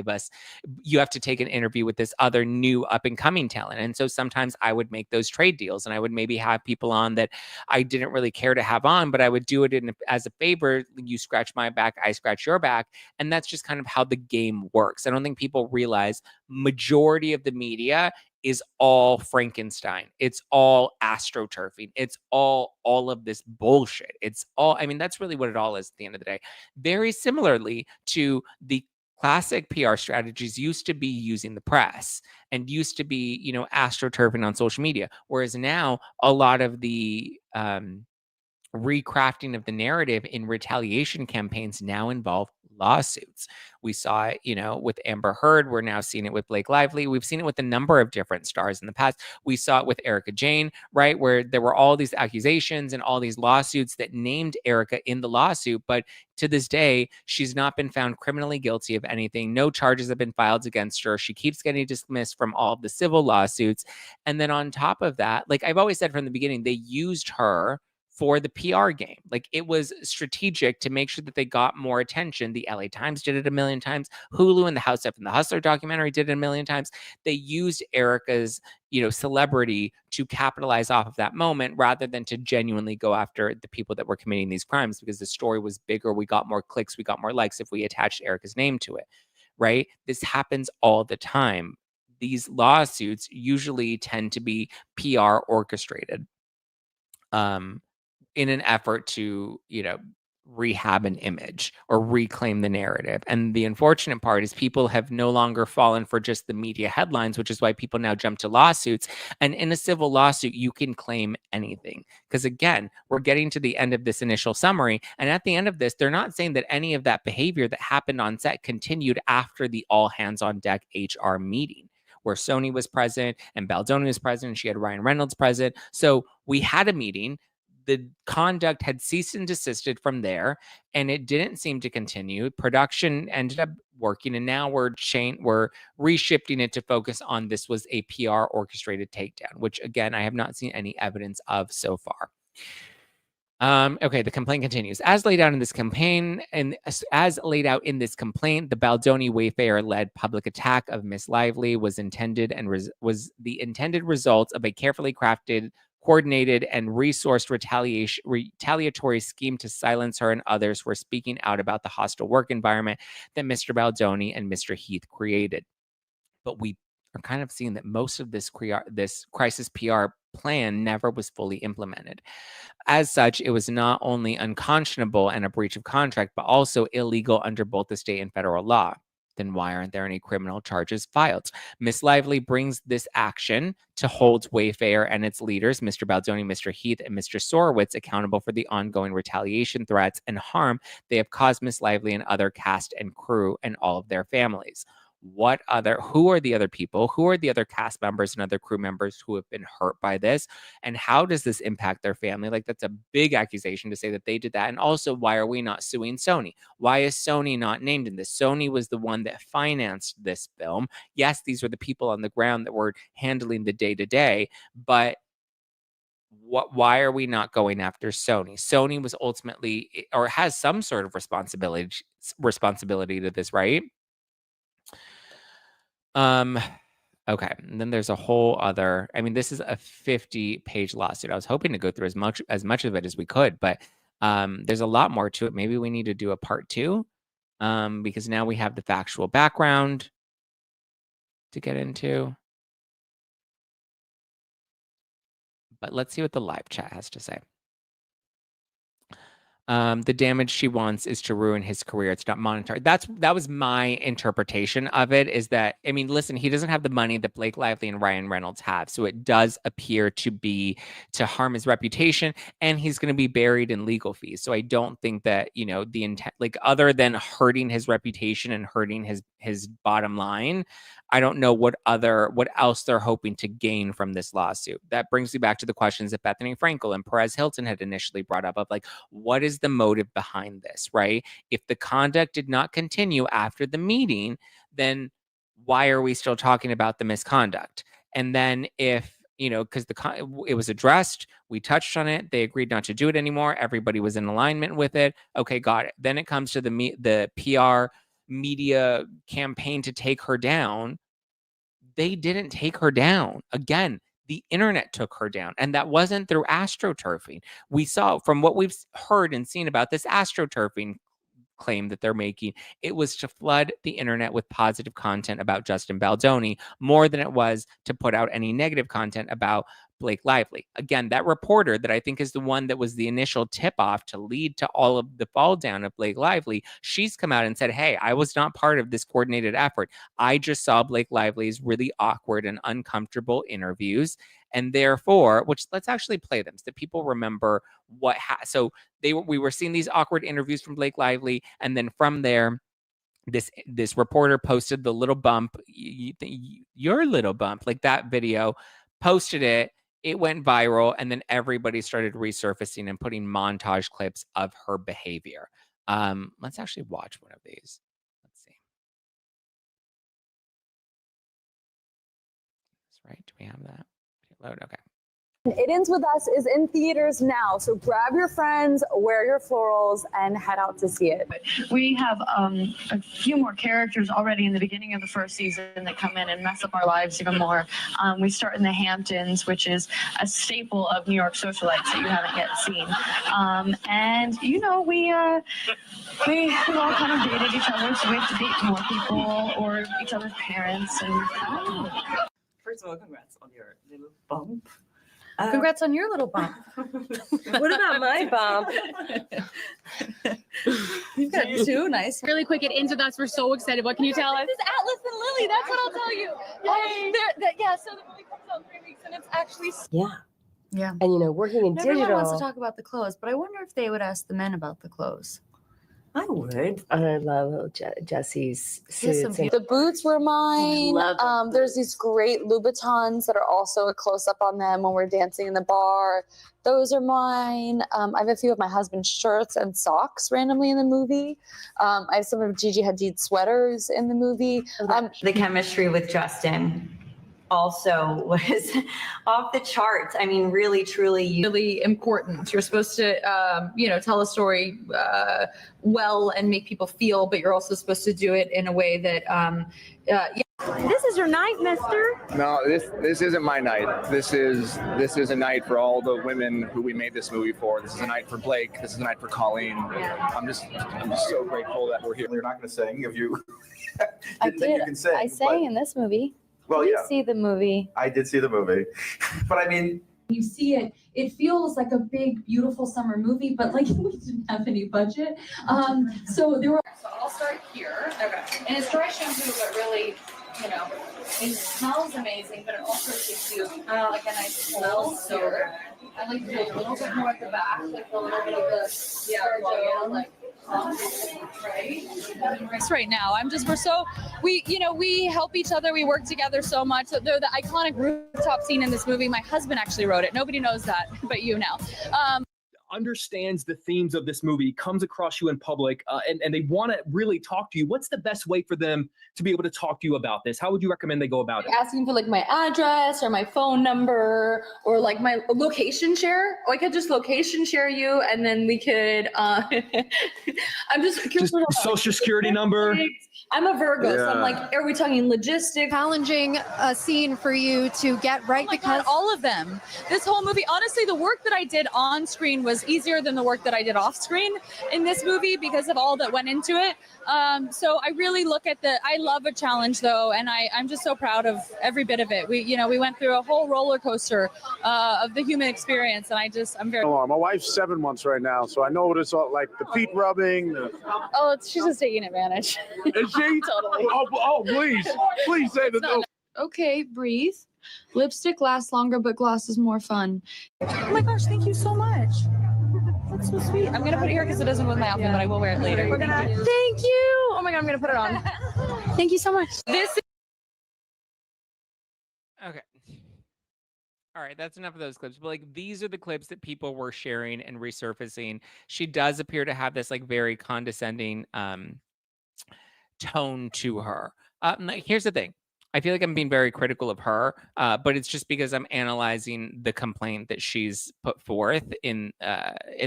Speaker 1: take an interview with this other new up and coming talent. And so sometimes I would make those trade deals, and I would maybe have people on that I didn't really care to have on, but I would do it as a favor. You scratch my back, I scratch your back. And that's just kind of how the game works. I don't think people realize majority of the media is all Frankenstein. It's all astroturfing. It's all of this bullshit. It's all, I mean, that's really what it all is at the end of the day. Very similarly to the classic PR strategies used to be using the press and used to be, astroturfing on social media. Whereas now a lot of the recrafting of the narrative in retaliation campaigns now involve lawsuits. We saw it, with Amber Heard. We're now seeing it with Blake Lively. We've seen it with a number of different stars in the past. We saw it with Erica Jane, right? Where there were all these accusations and all these lawsuits that named Erica in the lawsuit. But to this day, she's not been found criminally guilty of anything. No charges have been filed against her. She keeps getting dismissed from all of the civil lawsuits. And then on top of that, like I've always said from the beginning, they used her for the PR game. Like, it was strategic to make sure that they got more attention. The LA Times did it a million times. Hulu and the House Up and the Hustler documentary did it a million times. They used Erica's, celebrity to capitalize off of that moment, rather than to genuinely go after the people that were committing these crimes, because the story was bigger. We got more clicks, we got more likes if we attached Erica's name to it, right? This happens all the time. These lawsuits usually tend to be PR orchestrated. In an effort to, rehab an image or reclaim the narrative. And the unfortunate part is people have no longer fallen for just the media headlines, which is why people now jump to lawsuits. And in a civil lawsuit, you can claim anything. Because again, we're getting to the end of this initial summary. And at the end of this, they're not saying that any of that behavior that happened on set continued after the all hands on deck HR meeting, where Sony was present and Baldoni was present, and she had Ryan Reynolds present. So we had a meeting. The conduct had ceased and desisted from there, and it didn't seem to continue. Production ended up working, and now we're reshifting it to focus on this was a PR orchestrated takedown, which again, I have not seen any evidence of so far. Okay, the complaint continues. As laid out in this campaign, and as laid out in this complaint, the Baldoni Wayfair-led public attack of Miss Lively was intended and was the intended result of a carefully crafted coordinated and resourced retaliatory scheme to silence her and others who were speaking out about the hostile work environment that Mr. Baldoni and Mr. Heath created. But we are kind of seeing that most of this crisis PR plan never was fully implemented. As such, it was not only unconscionable and a breach of contract, but also illegal under both the state and federal law. Then why aren't there any criminal charges filed? Miss Lively brings this action to hold Wayfair and its leaders, Mr. Baldoni, Mr. Heath, and Mr. Sorowitz, accountable for the ongoing retaliation, threats, and harm they have caused Miss Lively and other cast and crew and all of their families. Who are the other people? Who are the other cast members and other crew members who have been hurt by this? And how does this impact their family? Like, that's a big accusation to say that they did that. And also, why are we not suing Sony? Why is Sony not named in this? Sony was the one that financed this film. Yes, these were the people on the ground that were handling the day-to-day, but why are we not going after Sony? Sony was ultimately, or has some sort of responsibility to this, right? Okay. And then there's a whole other, I mean, this is a 50-page lawsuit. I was hoping to go through as much of it as we could, but there's a lot more to it. Maybe we need to do a part 2 because now we have the factual background to get into. But let's see what the live chat has to say. The damage she wants is to ruin his career. It's not monetary. That was my interpretation of it, is that, I mean, listen, he doesn't have the money that Blake Lively and Ryan Reynolds have. So it does appear to be to harm his reputation, and he's going to be buried in legal fees. So I don't think that, you know, the intent, like, other than hurting his reputation and hurting his bottom line, I don't know what else they're hoping to gain from this lawsuit. That brings me back to the questions that Bethany Frankel and Perez Hilton had initially brought up of, like, what is the motive behind this, right? If the conduct did not continue after the meeting, then why are we still talking about the misconduct? And then if, you know, because it was addressed, we touched on it, they agreed not to do it anymore, everybody was in alignment with it. Okay, got it. Then it comes to the PR media campaign to take her down. They didn't take her down. Again, the internet took her down, and that wasn't through astroturfing. We saw from what we've heard and seen about this astroturfing claim that they're making, it was to flood the internet with positive content about Justin Baldoni more than it was to put out any negative content about Blake Lively. Again, that reporter that I think is the one that was the initial tip-off to lead to all of the fall down of Blake Lively, she's come out and said, hey, I was not part of this coordinated effort. I just saw Blake Lively's really awkward and uncomfortable interviews. And therefore, which let's actually play them so that people remember what so we were seeing these awkward interviews from Blake Lively, and then from there, this reporter posted the little bump, your little bump, like that video, posted it. It went viral, and then everybody started resurfacing and putting montage clips of her behavior. Let's actually watch one of these. Let's see. That's right. Do we have that? Load. Okay.
Speaker 2: It Ends With Us is in theaters now, so grab your friends, wear your florals, and head out to see it.
Speaker 3: We have a few more characters already in the beginning of the first season that come in and mess up our lives even more. We start in the Hamptons, which is a staple of New York socialites that you haven't yet seen. And, you know, we all kind of dated each other, so we have to date more people or each other's parents. And
Speaker 4: First of all, congrats on your little bump.
Speaker 5: Congrats on your little bump.
Speaker 4: What about my bump?
Speaker 5: You've got two nice.
Speaker 6: Really quick, It Ends With Us. We're so excited. What can you tell us?
Speaker 5: This is Atlas and Lily. That's what I'll tell you.
Speaker 6: Yeah, so the movie comes out in 3 weeks, and it's actually
Speaker 5: Yeah.
Speaker 4: And you know, working in
Speaker 5: Everyone
Speaker 4: digital.
Speaker 5: wants to talk about the clothes, but I wonder if they would ask the men about the clothes.
Speaker 4: I would. I love Jesse's suits.
Speaker 2: The boots were mine.
Speaker 4: Love
Speaker 2: There's these great Louboutins that are also a close-up on them when we're dancing in the bar. Those are mine. I have a few of my husband's shirts and socks randomly in the movie. I have some of Gigi Hadid's sweaters in the movie.
Speaker 7: The chemistry with Justin also was off the charts. I mean, really, truly.
Speaker 5: Really important. You're supposed to, tell a story well and make people feel, but you're also supposed to do it in a way that,
Speaker 3: This is your night, mister.
Speaker 8: No, this isn't my night. This is a night for all the women who we made this movie for. This is a night for Blake. This is a night for Colleen.
Speaker 3: Yeah.
Speaker 8: I'm just so grateful that we're here.
Speaker 9: You're not going to sing if you.
Speaker 2: I
Speaker 9: didn't think
Speaker 2: did.
Speaker 9: You can sing,
Speaker 2: I sang in this movie.
Speaker 9: Well,
Speaker 2: You
Speaker 9: yeah,
Speaker 2: see the movie.
Speaker 9: I did see the movie, but I mean,
Speaker 6: You see it, it feels like a big, beautiful summer movie, but like we didn't have any budget. So there were. So I'll start here. Okay. And it's dry shampoo, but really, you know, it smells amazing, but it also gives you like a nice smell. So I like to do a little bit more at the back, like a little bit of the like. Right now, we help each other. We work together so much. So the iconic rooftop scene in this movie, my husband actually wrote it. Nobody knows that, but you know.
Speaker 10: Understands the themes of this movie, comes across you in public, and they want to really talk to you. What's the best way for them to be able to talk to you about this? How would you recommend they go about it?
Speaker 6: Asking for like my address or my phone number or like my location share. Or I could just location share you, and then we could. I'm just curious.
Speaker 10: Just social security number.
Speaker 6: I'm a Virgo, so I'm like, are we talking logistics?
Speaker 11: Challenging scene for you to get right because
Speaker 6: all of them. This whole movie, honestly, the work that I did on screen was easier than the work that I did off screen in this movie because of all that went into it. So I really look at I love a challenge though, and I'm just so proud of every bit of it. We went through a whole roller coaster of the human experience, and I'm very.
Speaker 12: My wife's 7 months right now, so I know what it's all like, the feet rubbing.
Speaker 6: She's just taking advantage.
Speaker 12: Is she?
Speaker 6: Totally.
Speaker 12: Oh, please say the no.
Speaker 6: Okay, breathe. Lipstick lasts longer, but gloss is more fun. Oh my gosh, thank you so much. That's so sweet. I'm gonna put it here because it doesn't with my outfit, but I will wear it later. Thank you. Oh my god, I'm gonna put it on. Thank you so much.
Speaker 1: Okay. All right, that's enough of those clips. But like these are the clips that people were sharing and resurfacing. She does appear to have this like very condescending tone to her. Here's the thing. I feel like I'm being very critical of her, but it's just because I'm analyzing the complaint that she's put forth in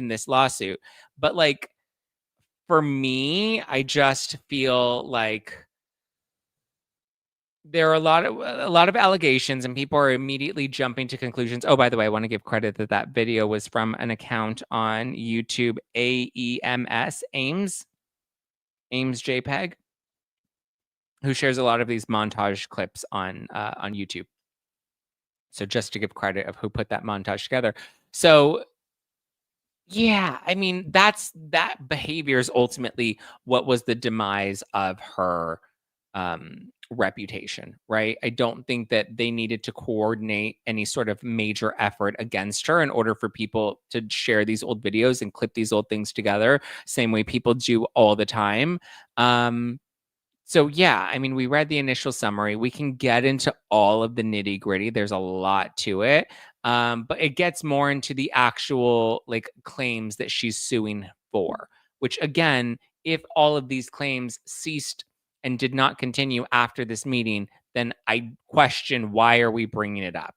Speaker 1: this lawsuit. But like for me, I just feel like there are a lot of allegations, and people are immediately jumping to conclusions. Oh, by the way, I want to give credit that video was from an account on YouTube, Ames JPEG, who shares a lot of these montage clips on YouTube. So just to give credit of who put that montage together. So yeah, I mean, that behavior is ultimately what was the demise of her reputation, right? I don't think that they needed to coordinate any sort of major effort against her in order for people to share these old videos and clip these old things together, same way people do all the time. So yeah, I mean, we read the initial summary. We can get into all of the nitty gritty. There's a lot to it. But it gets more into the actual like claims that she's suing for, which again, if all of these claims ceased and did not continue after this meeting, then I question, why are we bringing it up?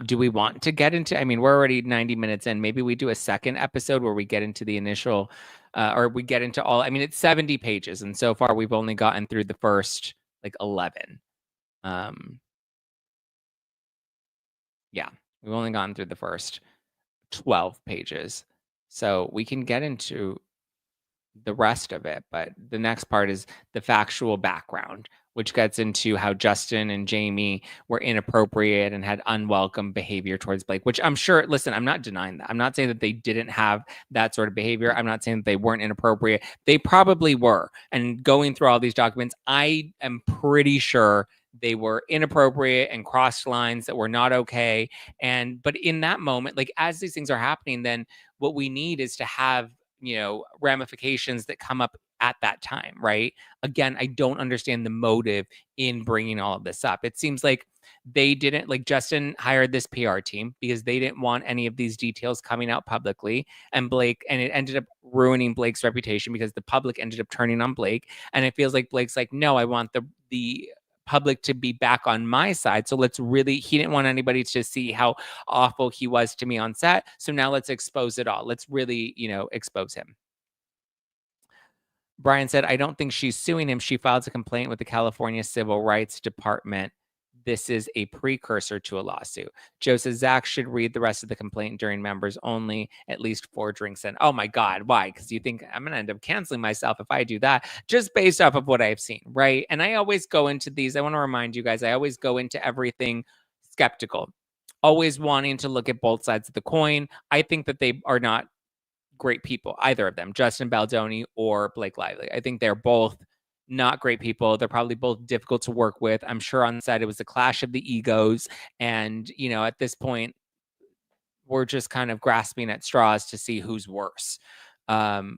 Speaker 1: Do we want to get into, I mean, we're already 90 minutes in. Maybe we do a second episode where we get into the initial, or we get into all, I mean, it's 70 pages. And so far we've only gotten through the first like 11. Yeah, we've only gone through the first 12 pages. So we can get into the rest of it. But the next part is the factual background, which gets into how Justin and Jamie were inappropriate and had unwelcome behavior towards Blake, which I'm sure, listen, I'm not denying that. I'm not saying that they didn't have that sort of behavior. I'm not saying that they weren't inappropriate. They probably were. And going through all these documents, I am pretty sure they were inappropriate and crossed lines that were not okay. But in that moment, like as these things are happening, then what we need is to have, you know, ramifications that come up at that time, right? Again, I don't understand the motive in bringing all of this up. It seems like they didn't, like Justin hired this PR team because they didn't want any of these details coming out publicly, and it ended up ruining Blake's reputation because the public ended up turning on Blake. And it feels like Blake's like, no, I want the public to be back on my side. So he didn't want anybody to see how awful he was to me on set. So now let's expose it all. Let's really, expose him. Brian said, I don't think she's suing him. She filed a complaint with the California Civil Rights Department. This is a precursor to a lawsuit. Joe says Zack should read the rest of the complaint during members only, at least 4 drinks in. Oh my God, why? Because you think I'm going to end up canceling myself if I do that, just based off of what I've seen, right? And I always go into these, I want to remind you guys, I always go into everything skeptical, always wanting to look at both sides of the coin. I think that they are not great people, either of them, Justin Baldoni or Blake Lively. I think they're both not great people. They're probably both difficult to work with. I'm sure on the side it was a clash of the egos. And, you know, at this point, we're just kind of grasping at straws to see who's worse.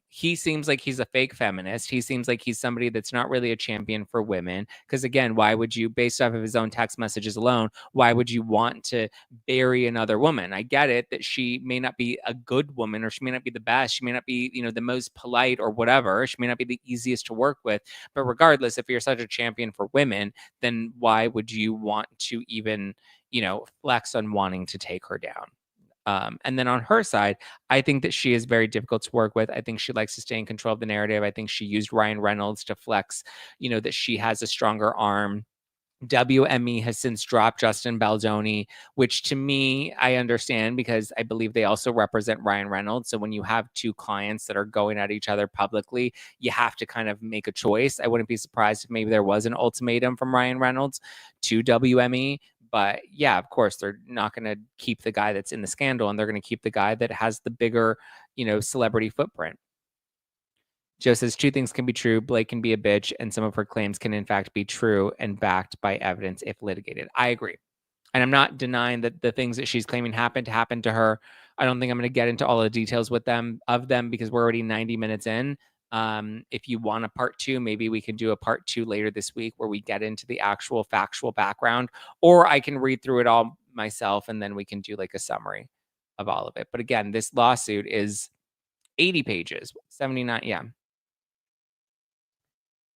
Speaker 1: He seems like he's a fake feminist. He seems like he's somebody that's not really a champion for women. Because again, why would you, based off of his own text messages alone, why would you want to bury another woman? I get it that she may not be a good woman, or she may not be the best. She may not be, you know, the most polite or whatever. She may not be the easiest to work with. But regardless, if you're such a champion for women, then why would you want to even, you know, flex on wanting to take her down? And then on her side, I think that she is very difficult to work with. I think she likes to stay in control of the narrative. I think she used Ryan Reynolds to flex, you know, that she has a stronger arm. WME has since dropped Justin Baldoni, which to me, I understand because I believe they also represent Ryan Reynolds. So when you have 2 clients that are going at each other publicly, you have to kind of make a choice. I wouldn't be surprised if maybe there was an ultimatum from Ryan Reynolds to WME. But yeah, of course, they're not going to keep the guy that's in the scandal, and they're going to keep the guy that has the bigger, you know, celebrity footprint. Joe says 2 things can be true. Blake can be a bitch, and some of her claims can in fact be true and backed by evidence if litigated. I agree. And I'm not denying that the things that she's claiming happened to her. I don't think I'm going to get into all the details with them because we're already 90 minutes in. If you want a part 2, maybe we can do a part 2 later this week where we get into the actual factual background, or I can read through it all myself and then we can do like a summary of all of it. But again, this lawsuit is 80 pages, 79. Yeah.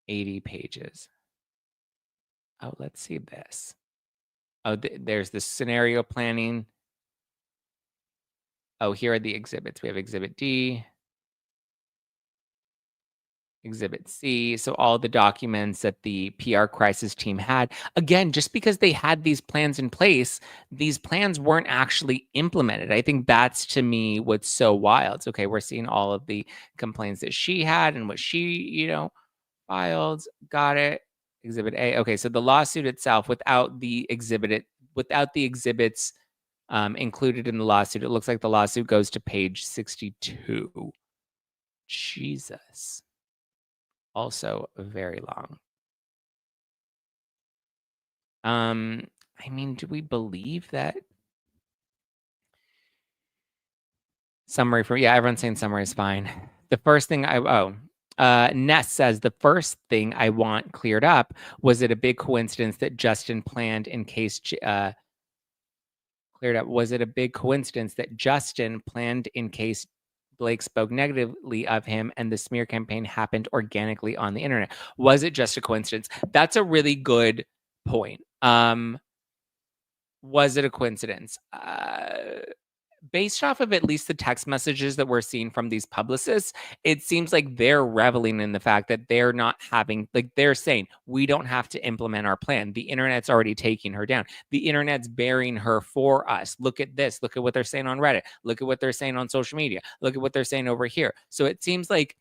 Speaker 1: 80 pages. Oh, let's see this. Oh, there's the scenario planning. Oh, here are the exhibits. We have Exhibit D, Exhibit C. So all the documents that the PR crisis team had. Again, just because they had these plans in place, these plans weren't actually implemented. I think that's, to me, what's so wild. So, okay, we're seeing all of the complaints that she had and what she, you know, filed. Got it. Exhibit A. Okay, so the lawsuit itself, without the exhibits included in the lawsuit, it looks like the lawsuit goes to page 62. Jesus. Also very long. I mean, do we believe that? Summary for, yeah, everyone's saying summary is fine. The first thing Ness says, the first thing I want cleared up, was it a big coincidence that Justin planned in case cleared up? Was it a big coincidence that Justin planned in case Blake spoke negatively of him and the smear campaign happened organically on the internet? Was it just a coincidence? That's a really good point. Was it a coincidence? Based off of at least the text messages that we're seeing from these publicists, it seems like they're reveling in the fact that they're not having, like, they're saying, we don't have to implement our plan. The internet's already taking her down. The internet's burying her for us. Look at this. Look at what they're saying on Reddit. Look at what they're saying on social media. Look at what they're saying over here. So it seems like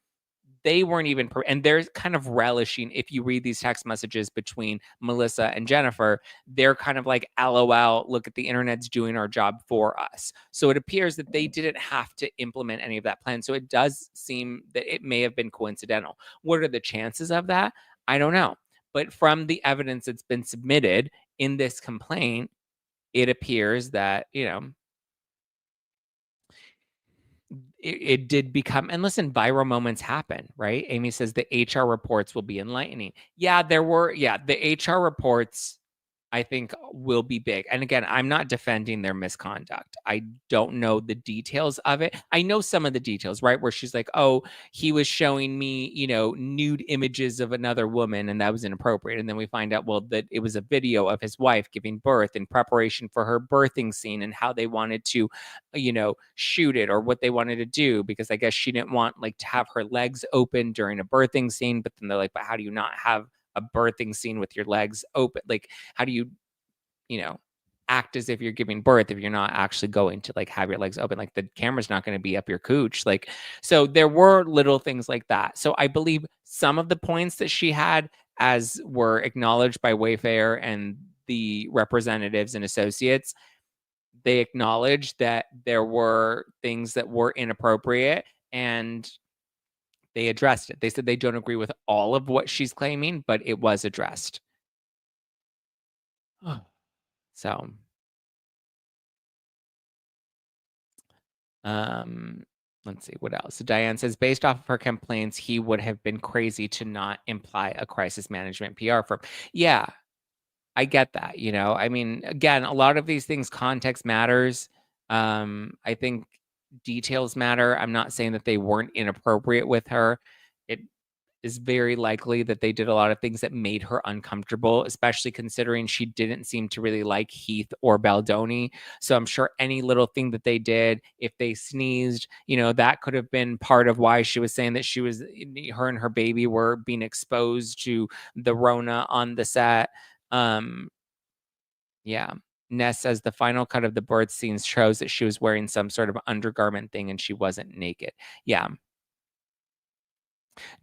Speaker 1: they weren't even, and they're kind of relishing, if you read these text messages between Melissa and Jennifer, they're kind of like, LOL, look at the internet's doing our job for us. So it appears that they didn't have to implement any of that plan. So it does seem that it may have been coincidental. What are the chances of that? I don't know. But from the evidence that's been submitted in this complaint, it appears that, you know, it did become, and listen, viral moments happen, right? Amy says the HR reports will be enlightening. Yeah, there were, the HR reports, I think will be big. And again, I'm not defending their misconduct. I don't know the details of it. I know some of the details, right? Where she's like, oh, he was showing me, nude images of another woman and that was inappropriate. And then we find out, well, that it was a video of his wife giving birth in preparation for her birthing scene and how they wanted to, shoot it or what they wanted to do, because I guess she didn't want like to have her legs open during a birthing scene. But then they're like, but how do you not have a birthing scene with your legs open? Like, how do you act as if you're giving birth if you're not actually going to like have your legs open? Like the camera's not going to be up your cooch. Like, so there were little things like that. So I believe some of the points that she had, as were acknowledged by Wayfair and the representatives and associates, they acknowledged that there were things that were inappropriate and they addressed it. They said they don't agree with all of what she's claiming, but it was addressed. So, let's see what else. So Diane says, based off of her complaints, he would have been crazy to not imply a crisis management PR firm. Yeah, I get that. I mean, again, a lot of these things, context matters. I think details matter. I'm not saying that they weren't inappropriate with her. It is very likely that they did a lot of things that made her uncomfortable, especially considering she didn't seem to really like Heath or Baldoni. So I'm sure any little thing that they did, if they sneezed, that could have been part of why she was saying that her and her baby were being exposed to the Rona on the set. Yeah. Ness says the final cut of the birth scenes shows that she was wearing some sort of undergarment thing and she wasn't naked. Yeah.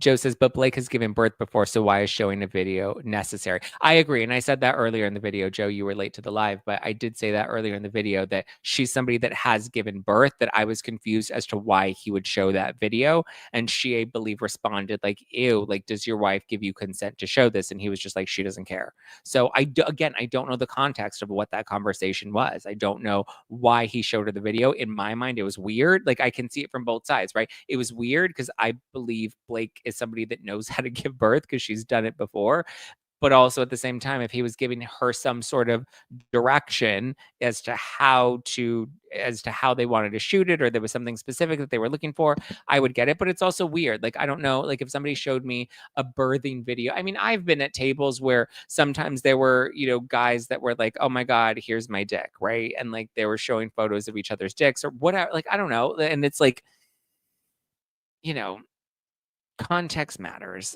Speaker 1: Joe says, but Blake has given birth before, so why is showing a video necessary? I agree. And I said that earlier in the video. Joe, you were late to the live, but I did say that earlier in the video that she's somebody that has given birth, that I was confused as to why he would show that video. And she, I believe, responded like, ew, like, does your wife give you consent to show this? And he was just like, she doesn't care. So I don't know the context of what that conversation was. I don't know why he showed her the video. In my mind, it was weird. Like, I can see it from both sides, right? It was weird because I believe Blake is somebody that knows how to give birth because she's done it before. But also at the same time, if he was giving her some sort of direction as to how they wanted to shoot it, or there was something specific that they were looking for, I would get it. But it's also weird. Like, I don't know, like if somebody showed me a birthing video, I mean, I've been at tables where sometimes there were, guys that were like, oh my God, here's my dick, right? And like they were showing photos of each other's dicks or whatever. Like, I don't know. And it's like, context matters.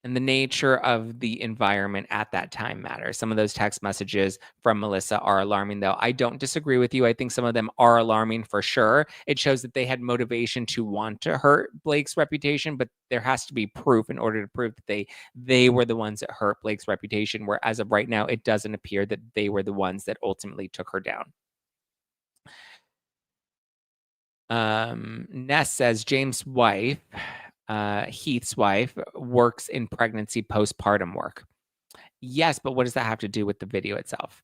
Speaker 1: And the nature of the environment at that time matters. Some of those text messages from Melissa are alarming, though. I don't disagree with you. I think some of them are alarming for sure. It shows that they had motivation to want to hurt Blake's reputation, but there has to be proof in order to prove that they were the ones that hurt Blake's reputation, where as of right now, it doesn't appear that they were the ones that ultimately took her down. Ness says James' wife, Heath's wife, works in pregnancy postpartum work. Yes, but what does that have to do with the video itself?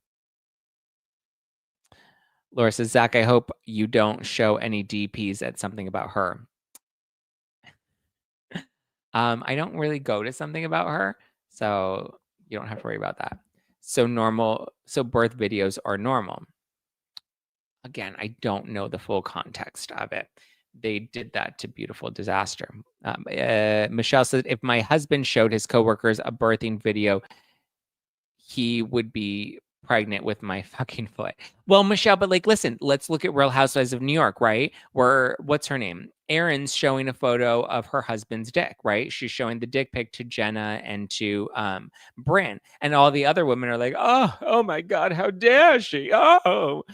Speaker 1: Laura says, Zach, I hope you don't show any DPs at something about her. I don't really go to something about her, so you don't have to worry about that. So birth videos are normal. Again, I don't know the full context of it. They did that to Beautiful Disaster. Michelle said, if my husband showed his coworkers a birthing video, he would be pregnant with my fucking foot. Well, Michelle, but like, listen, let's look at Real Housewives of New York, right? Where, what's her name? Erin's showing a photo of her husband's dick, right? She's showing the dick pic to Jenna and to Bryn. And all the other women are like, oh my God, how dare she? Oh,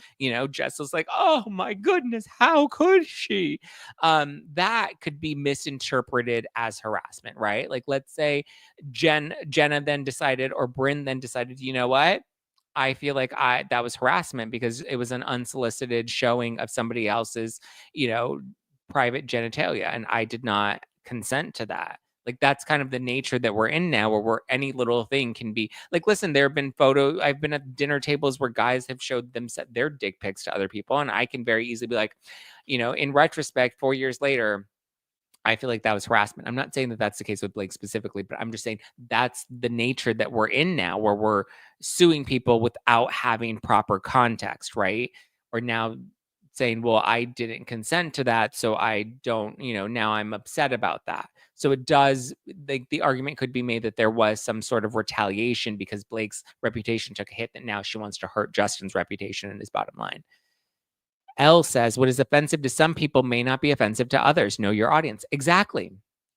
Speaker 1: Jess was like, oh my goodness, how could she? That could be misinterpreted as harassment, right? Like, let's say Jenna then decided, or Bryn then decided, you know what? I feel like that was harassment because it was an unsolicited showing of somebody else's, private genitalia, and I did not consent to that. Like, that's kind of the nature that we're in now, where any little thing can be like, listen, there have been I've been at dinner tables where guys have showed their dick pics to other people, and I can very easily be like, in retrospect, 4 years later, I feel like that was harassment. I'm not saying that that's the case with Blake specifically, but I'm just saying that's the nature that we're in now, where we're suing people without having proper context, right? Or now saying, well, I didn't consent to that, so I don't, now I'm upset about that. So it does, the argument could be made that there was some sort of retaliation because Blake's reputation took a hit, that now she wants to hurt Justin's reputation and his bottom line. L says, what is offensive to some people may not be offensive to others. Know your audience. Exactly.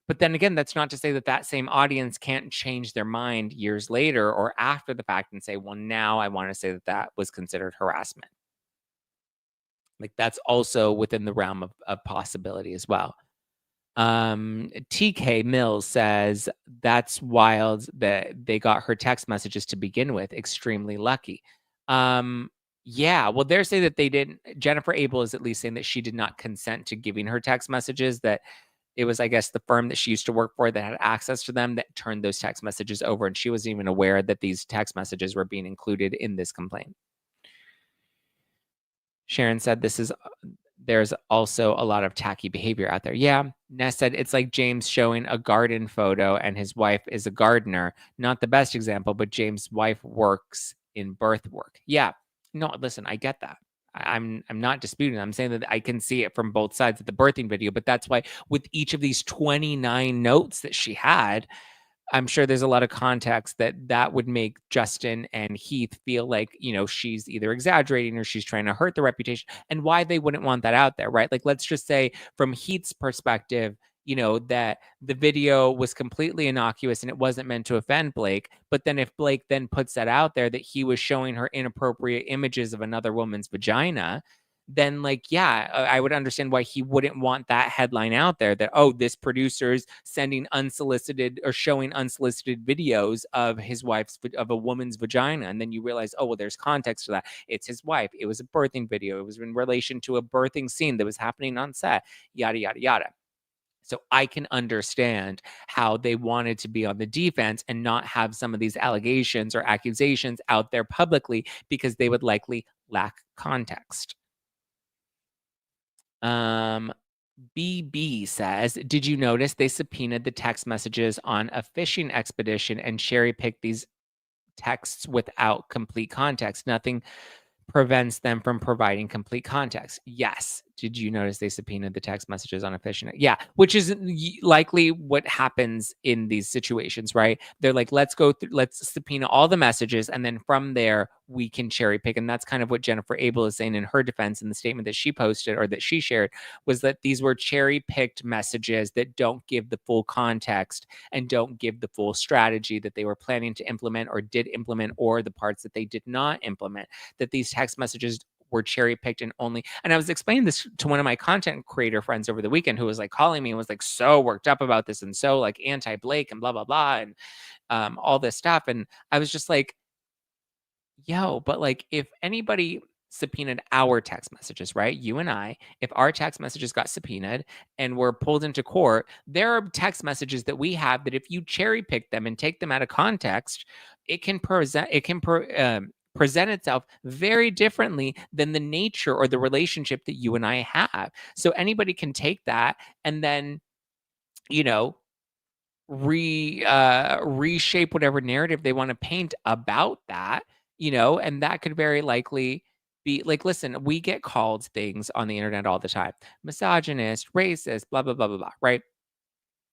Speaker 1: But then again, that's not to say that that same audience can't change their mind years later or after the fact and say, well, now I want to say that that was considered harassment. Like, that's also within the realm of possibility as well. TK Mills says, that's wild that they got her text messages to begin with. Extremely lucky. Yeah, well, they're saying that they didn't. Jennifer Abel is at least saying that she did not consent to giving her text messages, that it was, I guess, the firm that she used to work for that had access to them that turned those text messages over, and she wasn't even aware that these text messages were being included in this complaint. Sharon said, there's also a lot of tacky behavior out there. Yeah. Ness said, it's like James showing a garden photo and his wife is a gardener. Not the best example, but James' wife works in birth work. Yeah. No, listen, I get that. I'm not disputing. I'm saying that I can see it from both sides of the birthing video, but that's why with each of these 29 notes that she had, I'm sure there's a lot of context that would make Justin and Heath feel like, she's either exaggerating or she's trying to hurt the reputation, and why they wouldn't want that out there, right? Like, let's just say from Heath's perspective, that the video was completely innocuous and it wasn't meant to offend Blake. But then if Blake then puts that out there, that he was showing her inappropriate images of another woman's vagina, then I would understand why he wouldn't want that headline out there that, oh, this producer's sending unsolicited or showing unsolicited videos of of a woman's vagina. And then you realize, oh, well, there's context to that. It's his wife. It was a birthing video. It was in relation to a birthing scene that was happening on set, yada, yada, yada. So I can understand how they wanted to be on the defense and not have some of these allegations or accusations out there publicly, because they would likely lack context. BB says, did you notice they subpoenaed the text messages on a fishing expedition and cherry-picked these texts without complete context? Nothing prevents them from providing complete context. Yes. Did you notice they subpoenaed the text messages on a fishing? Yeah, which is likely what happens in these situations, right? They're like, let's subpoena all the messages, and then from there we can cherry pick. And that's kind of what Jennifer Abel is saying in her defense in the statement that she posted or that she shared, was that these were cherry picked messages that don't give the full context and don't give the full strategy that they were planning to implement or did implement, or the parts that they did not implement, that these text messages were cherry picked and only. And I was explaining this to one of my content creator friends over the weekend, who was like calling me and was like so worked up about this and so like anti Blake and blah, blah, blah. And all this stuff. And I was just like, yo, but like, if anybody subpoenaed our text messages, right? You and I, if our text messages got subpoenaed and were pulled into court, there are text messages that we have that if you cherry pick them and take them out of context, it can present itself very differently than the nature or the relationship that you and I have. So anybody can take that and then, reshape whatever narrative they want to paint about that, and that could very likely be like, listen, we get called things on the internet all the time: misogynist, racist, blah, blah, blah, blah, blah, right?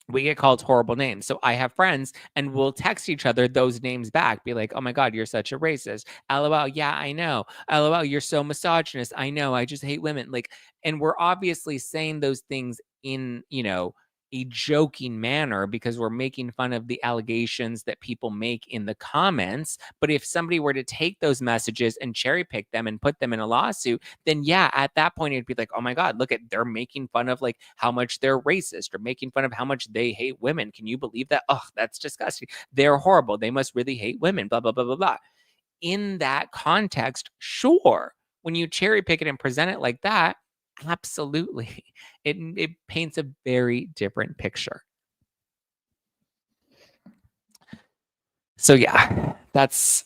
Speaker 1: We get called horrible names. So I have friends and we'll text each other those names back, be like, oh my God, you're such a racist. LOL, yeah, I know. LOL, you're so misogynist. I know, I just hate women. Like, and we're obviously saying those things in, a joking manner because we're making fun of the allegations that people make in the comments. But if somebody were to take those messages and cherry pick them and put them in a lawsuit, then yeah, at that point it'd be like, oh my God, look at, they're making fun of like how much they're racist or making fun of how much they hate women. Can you believe that? Oh, that's disgusting. They're horrible. They must really hate women, blah, blah, blah, blah, blah. In that context, sure. When you cherry pick it and present it like that, absolutely. It paints a very different picture. So yeah, that's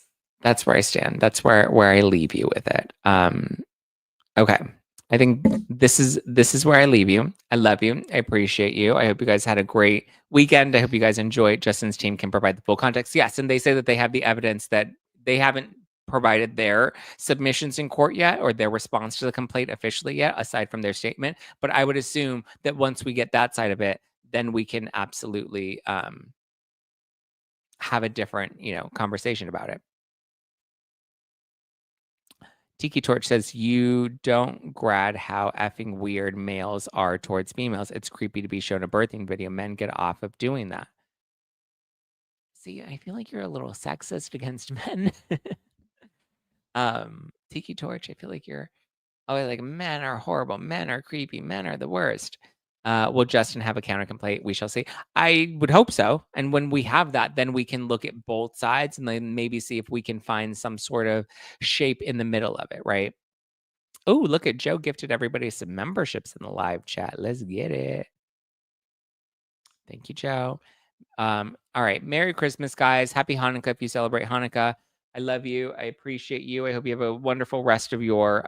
Speaker 1: where I stand. That's where I leave you with it. Okay. I think this is where I leave you. I love you. I appreciate you. I hope you guys had a great weekend. I hope you guys enjoyed. Justin's team can provide the full context. Yes, and they say that they have the evidence that they haven't provided their submissions in court yet or their response to the complaint officially yet, aside from their statement. But I would assume that once we get that side of it, then we can absolutely have a different, conversation about it. Tiki Torch says, you don't grad how effing weird males are towards females. It's creepy to be shown a birthing video. Men get off of doing that. See, I feel like you're a little sexist against men. Tiki Torch, I feel like you're always like, men are horrible. Men are creepy. Men are the worst. Will Justin have a counter complaint? We shall see. I would hope so. And when we have that, then we can look at both sides and then maybe see if we can find some sort of shape in the middle of it, right? Oh, look at Joe gifted everybody some memberships in the live chat. Let's get it. Thank you, Joe. All right. Merry Christmas, guys. Happy Hanukkah if you celebrate Hanukkah. I love you. I appreciate you. I hope you have a wonderful rest of your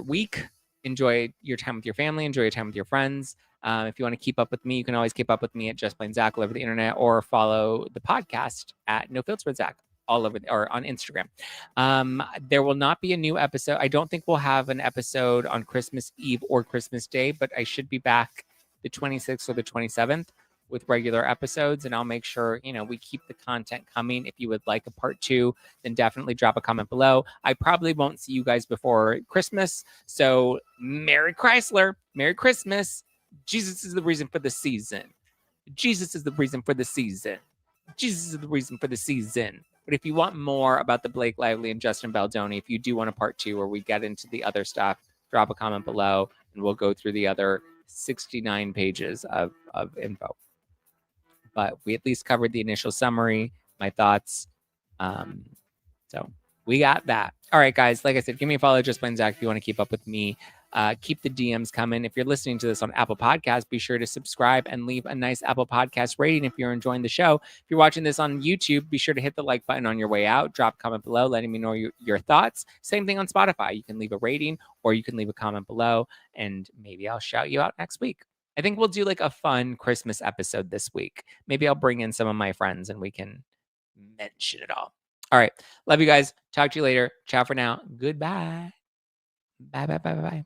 Speaker 1: week. Enjoy your time with your family. Enjoy your time with your friends. If you want to keep up with me, you can always keep up with me at Just Plain Zack all over the internet, or follow the podcast at No Filter with Zack all over or on Instagram. There will not be a new episode. I don't think we'll have an episode on Christmas Eve or Christmas Day, but I should be back the 26th or the 27th with regular episodes, and I'll make sure, we keep the content coming. If you would like a part 2, then definitely drop a comment below. I probably won't see you guys before Christmas, so Merry Chrysler, Merry Christmas. Jesus is the reason for the season. Jesus is the reason for the season. Jesus is the reason for the season. But if you want more about the Blake Lively and Justin Baldoni, if you do want a part 2 where we get into the other stuff, drop a comment below and we'll go through the other 69 pages of info. But we at least covered the initial summary, my thoughts. So we got that. All right, guys. Like I said, give me a follow, Just Plain Zack, if you want to keep up with me. Keep the DMs coming. If you're listening to this on Apple Podcasts, be sure to subscribe and leave a nice Apple Podcast rating if you're enjoying the show. If you're watching this on YouTube, be sure to hit the like button on your way out. Drop a comment below, letting me know your thoughts. Same thing on Spotify. You can leave a rating or you can leave a comment below, and maybe I'll shout you out next week. I think we'll do like a fun Christmas episode this week. Maybe I'll bring in some of my friends and we can mention it all. All right. Love you guys. Talk to you later. Ciao for now. Goodbye. Bye.